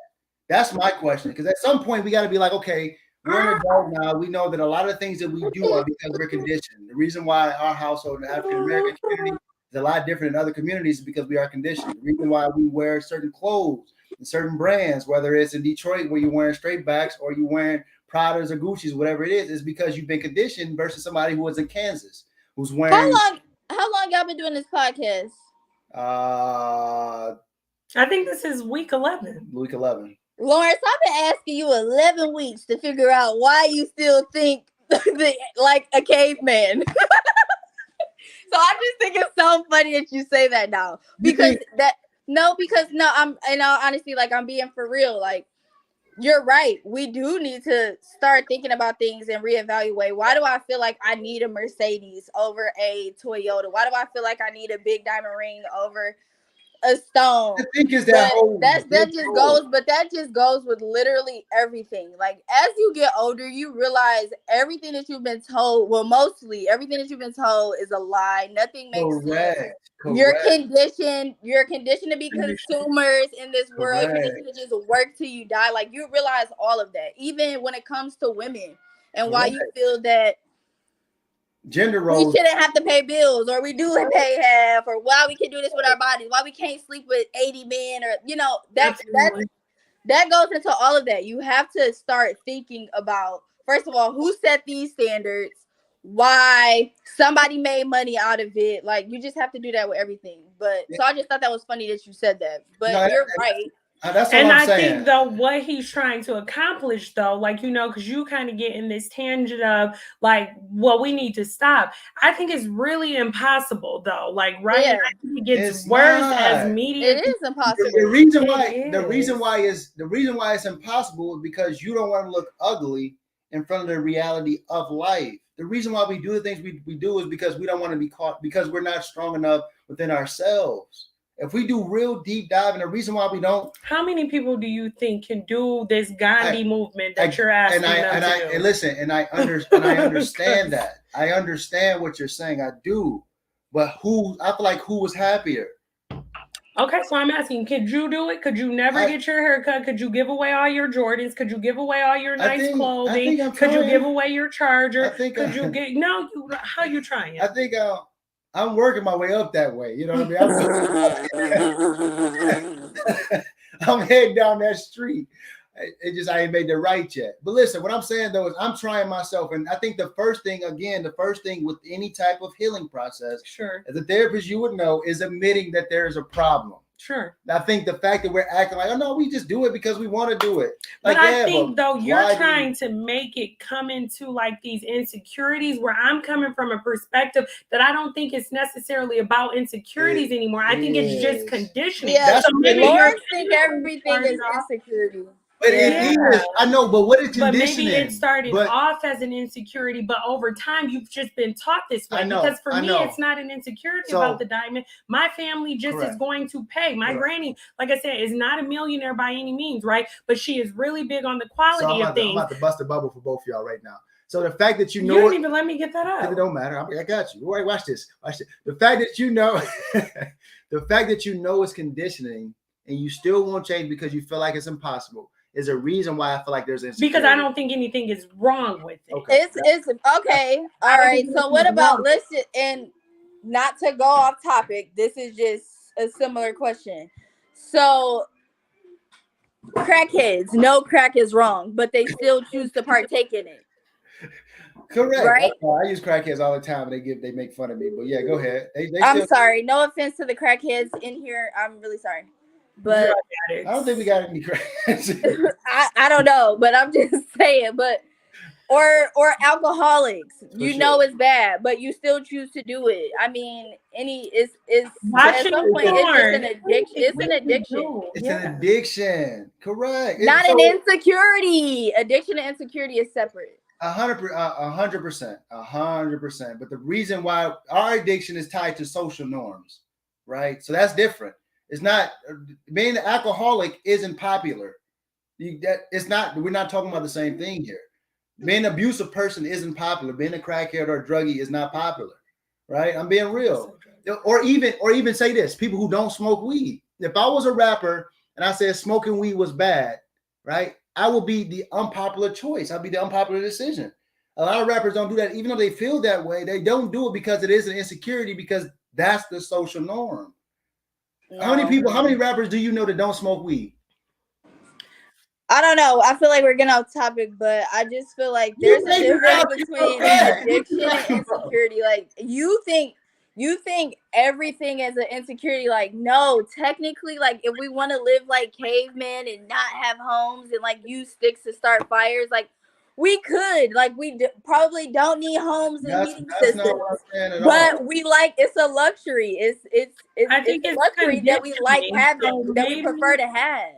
That's my question. Because at some point we got to be like, okay, we're an adult now. We know that a lot of the things that we do are because we're conditioned. The reason why our household, the African American community, is a lot different than other communities is because we are conditioned. The reason why we wear certain clothes and certain brands, whether it's in Detroit where you're wearing straight backs or you're wearing Pradas or Gucci's, whatever it is because you've been conditioned versus somebody who was in Kansas. Who's wearing? How long y'all been doing this podcast? I think this is week 11. Week 11. Lawrence, I've been asking you 11 weeks to figure out why you still think like a caveman. So I just think it's so funny that you say that now. Because honestly, like I'm being for real. Like, you're right. We do need to start thinking about things and reevaluate. Why do I feel like I need a Mercedes over a Toyota? Why do I feel like I need a big diamond ring over a stone? I think is that just goes with literally everything. Like, as you get older, you realize everything that you've been told, well, mostly everything that you've been told is a lie. Nothing makes sense. You're conditioned to be consumers in this world. You're conditioned to just work till you die. Like, you realize all of that, even when it comes to women, and why you feel that gender roles, we shouldn't have to pay bills, or we do pay half, or why we can do this with our bodies, why we can't sleep with 80 men, or that goes into all of that. You have to start thinking about, first of all, who set these standards, why somebody made money out of it. Like, you just have to do that with everything. But so I just thought that was funny that you said that. But you're right. That's what I'm saying. Think though what he's trying to accomplish though, like, because you kind of get in this tangent of like, well, we need to stop. I think it's really impossible though. Like, right now it gets worse as media. It is impossible. The reason why it's impossible is because you don't want to look ugly in front of the reality of life. The reason why we do the things we do is because we don't want to be caught, because we're not strong enough within ourselves. If we do real deep dive, and the reason why we don't. How many people do you think can do this Gandhi movement that you're asking them to do? And listen, and I understand that. I understand what you're saying. I do. But I feel like who was happier? Okay, so I'm asking, could you do it? Could you never get your haircut? Could you give away all your Jordans? Could you give away all your nice clothing? Could you give away your charger? How you trying? I think I'm working my way up that way. You know what I mean? I'm heading down that street. I ain't made the right yet. But listen, what I'm saying though is I'm trying myself. And I think the first thing with any type of healing process, as a therapist, you would know, is admitting that there is a problem. Sure. I think the fact that we're acting like, oh no, we just do it because we want to do it. Like, but I think though you're trying to make it come into like these insecurities, where I'm coming from a perspective that I don't think it's necessarily about insecurities anymore. I think it's just conditioning. Yeah, so Lawrence think everything is insecurity. But it is. I know, but what is conditioning? But maybe it started off as an insecurity, but over time you've just been taught this way. Because for me, it's not an insecurity about the diamond. My family just is going to pay. My granny, like I said, is not a millionaire by any means, right? But she is really big on the quality of things. I'm about to bust a bubble for both of y'all right now. So the fact that you don't even let me get that up. It don't matter. I got you. All right, watch this. The fact that the fact that it's conditioning and you still won't change because you feel like it's impossible is a reason why I feel like there's insecurity. Because I don't think anything is wrong with it. Okay. It's okay. All right. So what about listen, and not to go off topic, this is just a similar question. So crackheads, no crack is wrong, but they still choose to partake in it. Correct. Right? I use crackheads all the time, and they make fun of me. But yeah, go ahead. I'm sorry. No offense to the crackheads in here. I'm really sorry, but I don't think we got any crackheads. I don't know, but I'm just saying. But or alcoholics, you know it's bad, but you still choose to do it. I mean, at some point it's just an addiction. It's an addiction. It's an addiction. Correct. Not an insecurity. Addiction and insecurity is separate. 100%. But the reason why our addiction is tied to social norms, right? So that's different. It's not being an alcoholic isn't popular. It's not. We're not talking about the same thing here. Being an abusive person isn't popular. Being a crackhead or a druggie is not popular, right? I'm being real. Or even say this: people who don't smoke weed. If I was a rapper and I said smoking weed was bad, right? I will be the unpopular choice. I'll be the unpopular decision. A lot of rappers don't do that, even though they feel that way. They don't do it because it is an insecurity, because that's the social norm. No. How many rappers do you know that don't smoke weed? I don't know. I feel like we're getting off topic, but I just feel like there's a difference between addiction and insecurity. Like you think everything is an insecurity. Like, no, technically, like if we want to live like cavemen and not have homes and like use sticks to start fires, like we could. Like we probably don't need homes and heating systems. But we like, it's a luxury. It's a luxury that we like having, that we prefer to have.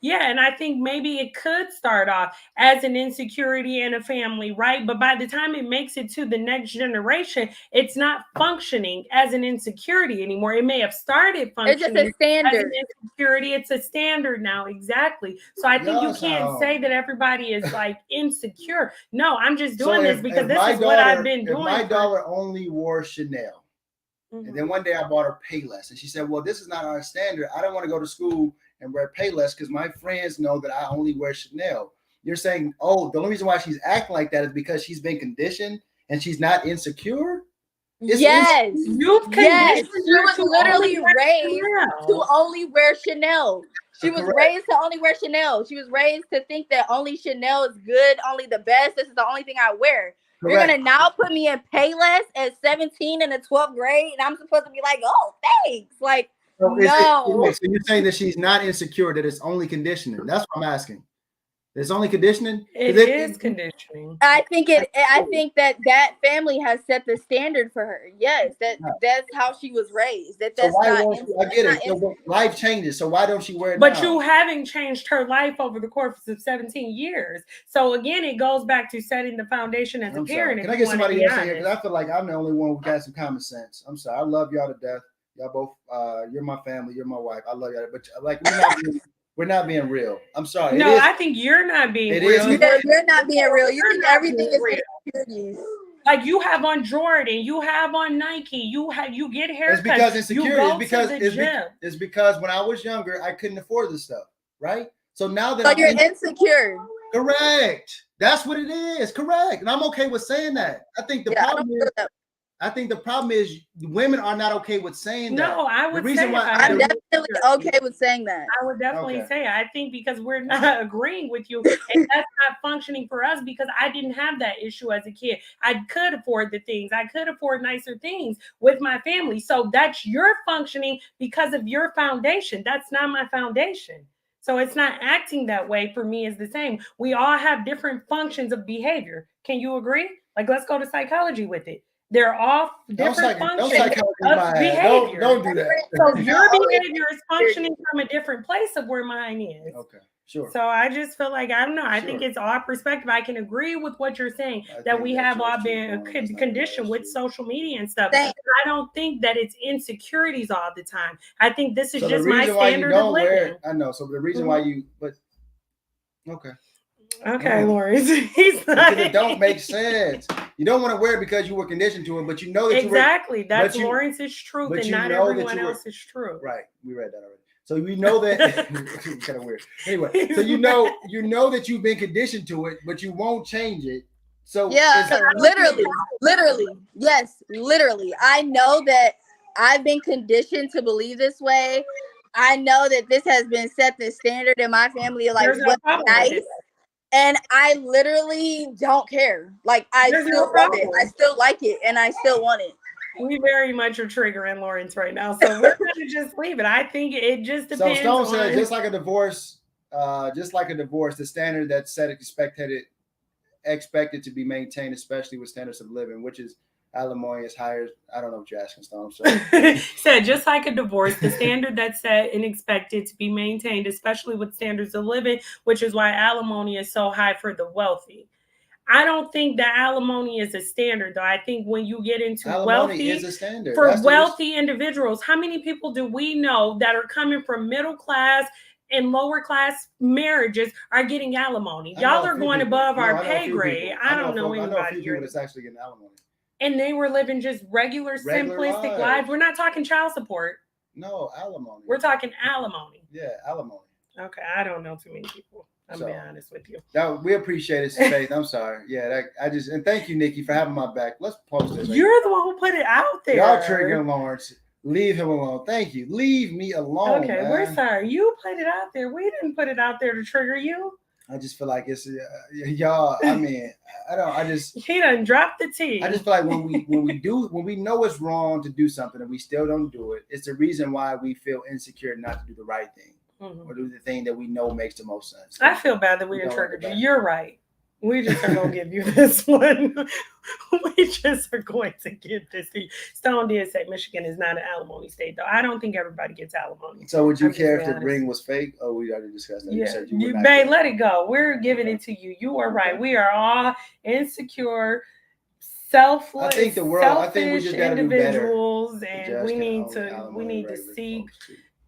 Yeah, and I think maybe it could start off as an insecurity in a family, right? But by the time it makes it to the next generation, it's not functioning as an insecurity anymore. It may have started functioning as an insecurity. It's a standard now, exactly. So I think you can't say that everybody is like insecure. No, I'm just doing this because this is what I've been doing. My daughter only wore Chanel. And then one day I bought her Payless, and she said, well, this is not our standard. I don't want to go to school and wear Payless because my friends know that I only wear Chanel. You're saying, oh, the only reason why she's acting like that is because she's been conditioned and she's not insecure? Yes. She was literally raised to only wear Chanel. She was raised to only wear Chanel. She was raised to think that only Chanel is good, only the best. This is the only thing I wear. Correct. You're going to now put me in Payless at 17 in the 12th grade, and I'm supposed to be like, oh, thanks. Like, so you're saying that she's not insecure, that it's only conditioning. That's what I'm asking. It's only conditioning? It is conditioning. I think that family has set the standard for her. Yes, that's how she was raised. That's I get it. So life changes. So why don't she wear it But now? you haven't changed her life over the course of 17 years. So again, it goes back to setting the foundation as a parent. Can I get somebody else in here? Because I feel like I'm the only one who got some common sense. I'm sorry. I love y'all to death. Y'all both, you're my family, you're my wife. I love y'all. But like, we're not being real. I'm sorry. No, I think you're not being real. You're not being real. You think everything is insecurities. Like you have on Jordan, you have on Nike, you get haircuts. It's because insecurity. It's because when I was younger, I couldn't afford this stuff, right? So now that you're insecure. Correct. That's what it is. Correct. And I'm okay with saying that. I think the problem is women are not okay with saying that. No, I would say I'm definitely okay with saying that. I would definitely say I think because we're not agreeing with you, and that's not functioning for us because I didn't have that issue as a kid. I could afford the things. I could afford nicer things with my family. So that's your functioning because of your foundation. That's not my foundation. So it's not acting that way for me is the same. We all have different functions of behavior. Can you agree? Like, let's go to psychology with it. They're all different functions of behavior. Don't do that. So your behavior is functioning from a different place of where mine is. Okay, sure. So I just feel like, I don't know. I think it's our perspective. I can agree with what you're saying, that we have all been conditioned with social media and stuff. I don't think that it's insecurities all the time. I think this is just my standard of living. I know. So the reason why Okay, Lori. It don't make sense. You don't want to wear it because you were conditioned to it, but you know that exactly. That's Lawrence's truth, and not everyone else's truth. Right. We read that already. So we know that kind of weird. Anyway, so you know that you've been conditioned to it, but you won't change it. So Yeah, literally. Yes, literally. I know that I've been conditioned to believe this way. I know that this has been set the standard in my family, like There's no what's problem with nice. it. And I literally don't care. Like I There's still no love it. problem. I still like it, and I still want it. We very much are triggering Lawrence right now, so we're gonna just leave it. I think it just So depends. Stone said, just like a divorce, the standard that's set expected to be maintained, especially with standards of living, which is alimony is higher. I don't know what you're asking, Stone. So said just like a divorce, the standard that's set and expected to be maintained, especially with standards of living, which is why alimony is so high for the wealthy. I don't think that alimony is a standard, though. I think when you get into alimony is a standard for wealthy individuals, how many people do we know that are coming from middle class and lower class marriages are getting alimony? Y'all are going above our pay grade. I don't know anybody. I know a few people that's actually getting alimony. And they were living just regular simplistic lives. We're not talking child support. No, alimony. We're talking alimony. Yeah, alimony. Okay, I don't know too many people. I'm being honest with you. No, we appreciate it, Faith. I'm sorry. Yeah, and thank you, Nikki, for having my back. Let's post this. You're the one who put it out there. Y'all triggering Lawrence. Leave him alone. Thank you. Leave me alone. Okay, man. We're sorry. You put it out there. We didn't put it out there to trigger you. I just feel like it's y'all. I mean, he done dropped the T. I just feel like when we know it's wrong to do something and we still don't do it, it's the reason why we feel insecure not to do the right thing or do the thing that we know makes the most sense. I feel bad that we didn't trigger you. You're right. We just are going to give you this one. We just are going to give this to you. Stone did say Michigan is not an alimony state, though. I don't think everybody gets alimony. So would you care if the ring was fake? Oh, we already discussed that. Yeah. Babe, let it go. We're giving it to you. You are right. We are all insecure, selfless, I think the world, I think we just gotta individuals, do better. And we need to seek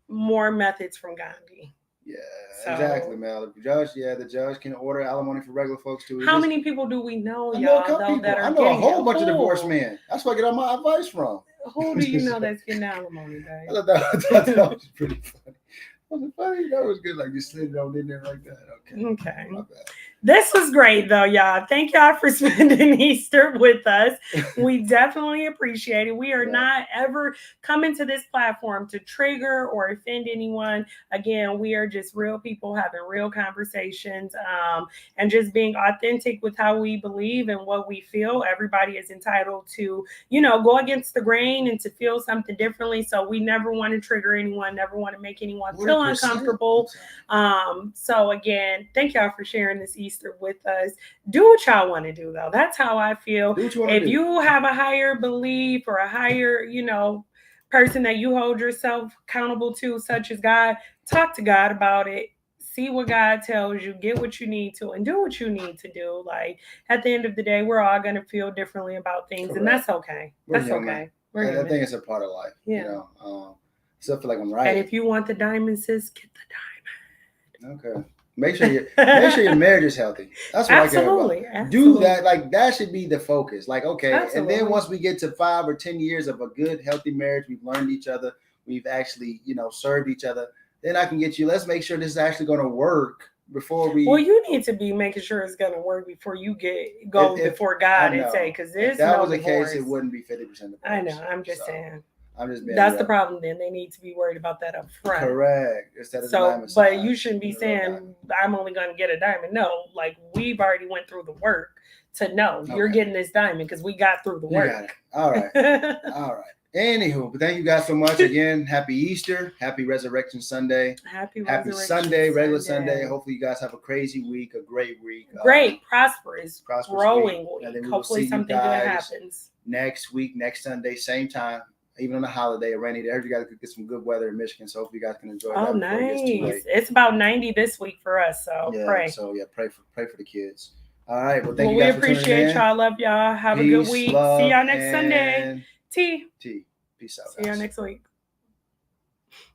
more methods from Gandhi. Yeah, exactly, man. The judge can order alimony for regular folks too. How many people do we know, y'all, though, that are I know a whole bunch of divorced men. That's where I get all my advice from. Who do you know that's getting alimony, babe? I thought that was pretty funny. Was it funny? That was good. Like you slid it on in there like that. Okay. My bad. This was great, though, y'all. Thank y'all for spending Easter with us. We definitely appreciate it. We are not ever coming to this platform to trigger or offend anyone. Again, we are just real people having real conversations and just being authentic with how we believe and what we feel. Everybody is entitled to, go against the grain and to feel something differently. So we never want to trigger anyone, never want to make anyone feel uncomfortable. So again, thank y'all for sharing this Easter with us. Do what y'all want to do, though. That's how I feel. If you have a higher belief or a higher, person that you hold yourself accountable to, such as God, talk to God about it. See what God tells you, get what you need to, and do what you need to do. Like, at the end of the day, we're all going to feel differently about things, and that's okay. That's okay. I think it's a part of life. Yeah. So I feel like I'm right. And if you want the diamond, sis, get the diamond. Okay. Make sure your marriage is healthy. That's what I care about. Do that. Like, that should be the focus. Like, okay. And then once we get to 5 or 10 years of a good, healthy marriage, we've learned each other, we've actually, served each other, then I can get you, let's make sure this is actually going to work before we. Well, you need to be making sure it's going to work before you go before God and say, because there's no divorce. If that was the case, it wouldn't be 50% divorce. I know. I'm just saying. That's the problem. Then they need to be worried about that up front. Correct. Instead of but you shouldn't be saying I'm only going to get a diamond. No, like we've already went through the work to know you're getting this diamond because we got through the work. All right. All right. Anywho, but thank you guys so much again. Happy Easter. Happy Resurrection Sunday. Happy Sunday, regular Sunday. Hopefully you guys have a crazy week, a great week. Great, prosperous growing week. Hopefully something good happens. Next week, next Sunday, same time. Even on a holiday, a rainy day. I heard you guys could get some good weather in Michigan, so hopefully you guys can enjoy that. Oh, nice! It's about 90 this week for us, so pray. So pray for the kids. All right, well, thank you guys for tuning in. We appreciate y'all. Love y'all. Have a good week. See y'all next Sunday. Peace out. See y'all next week.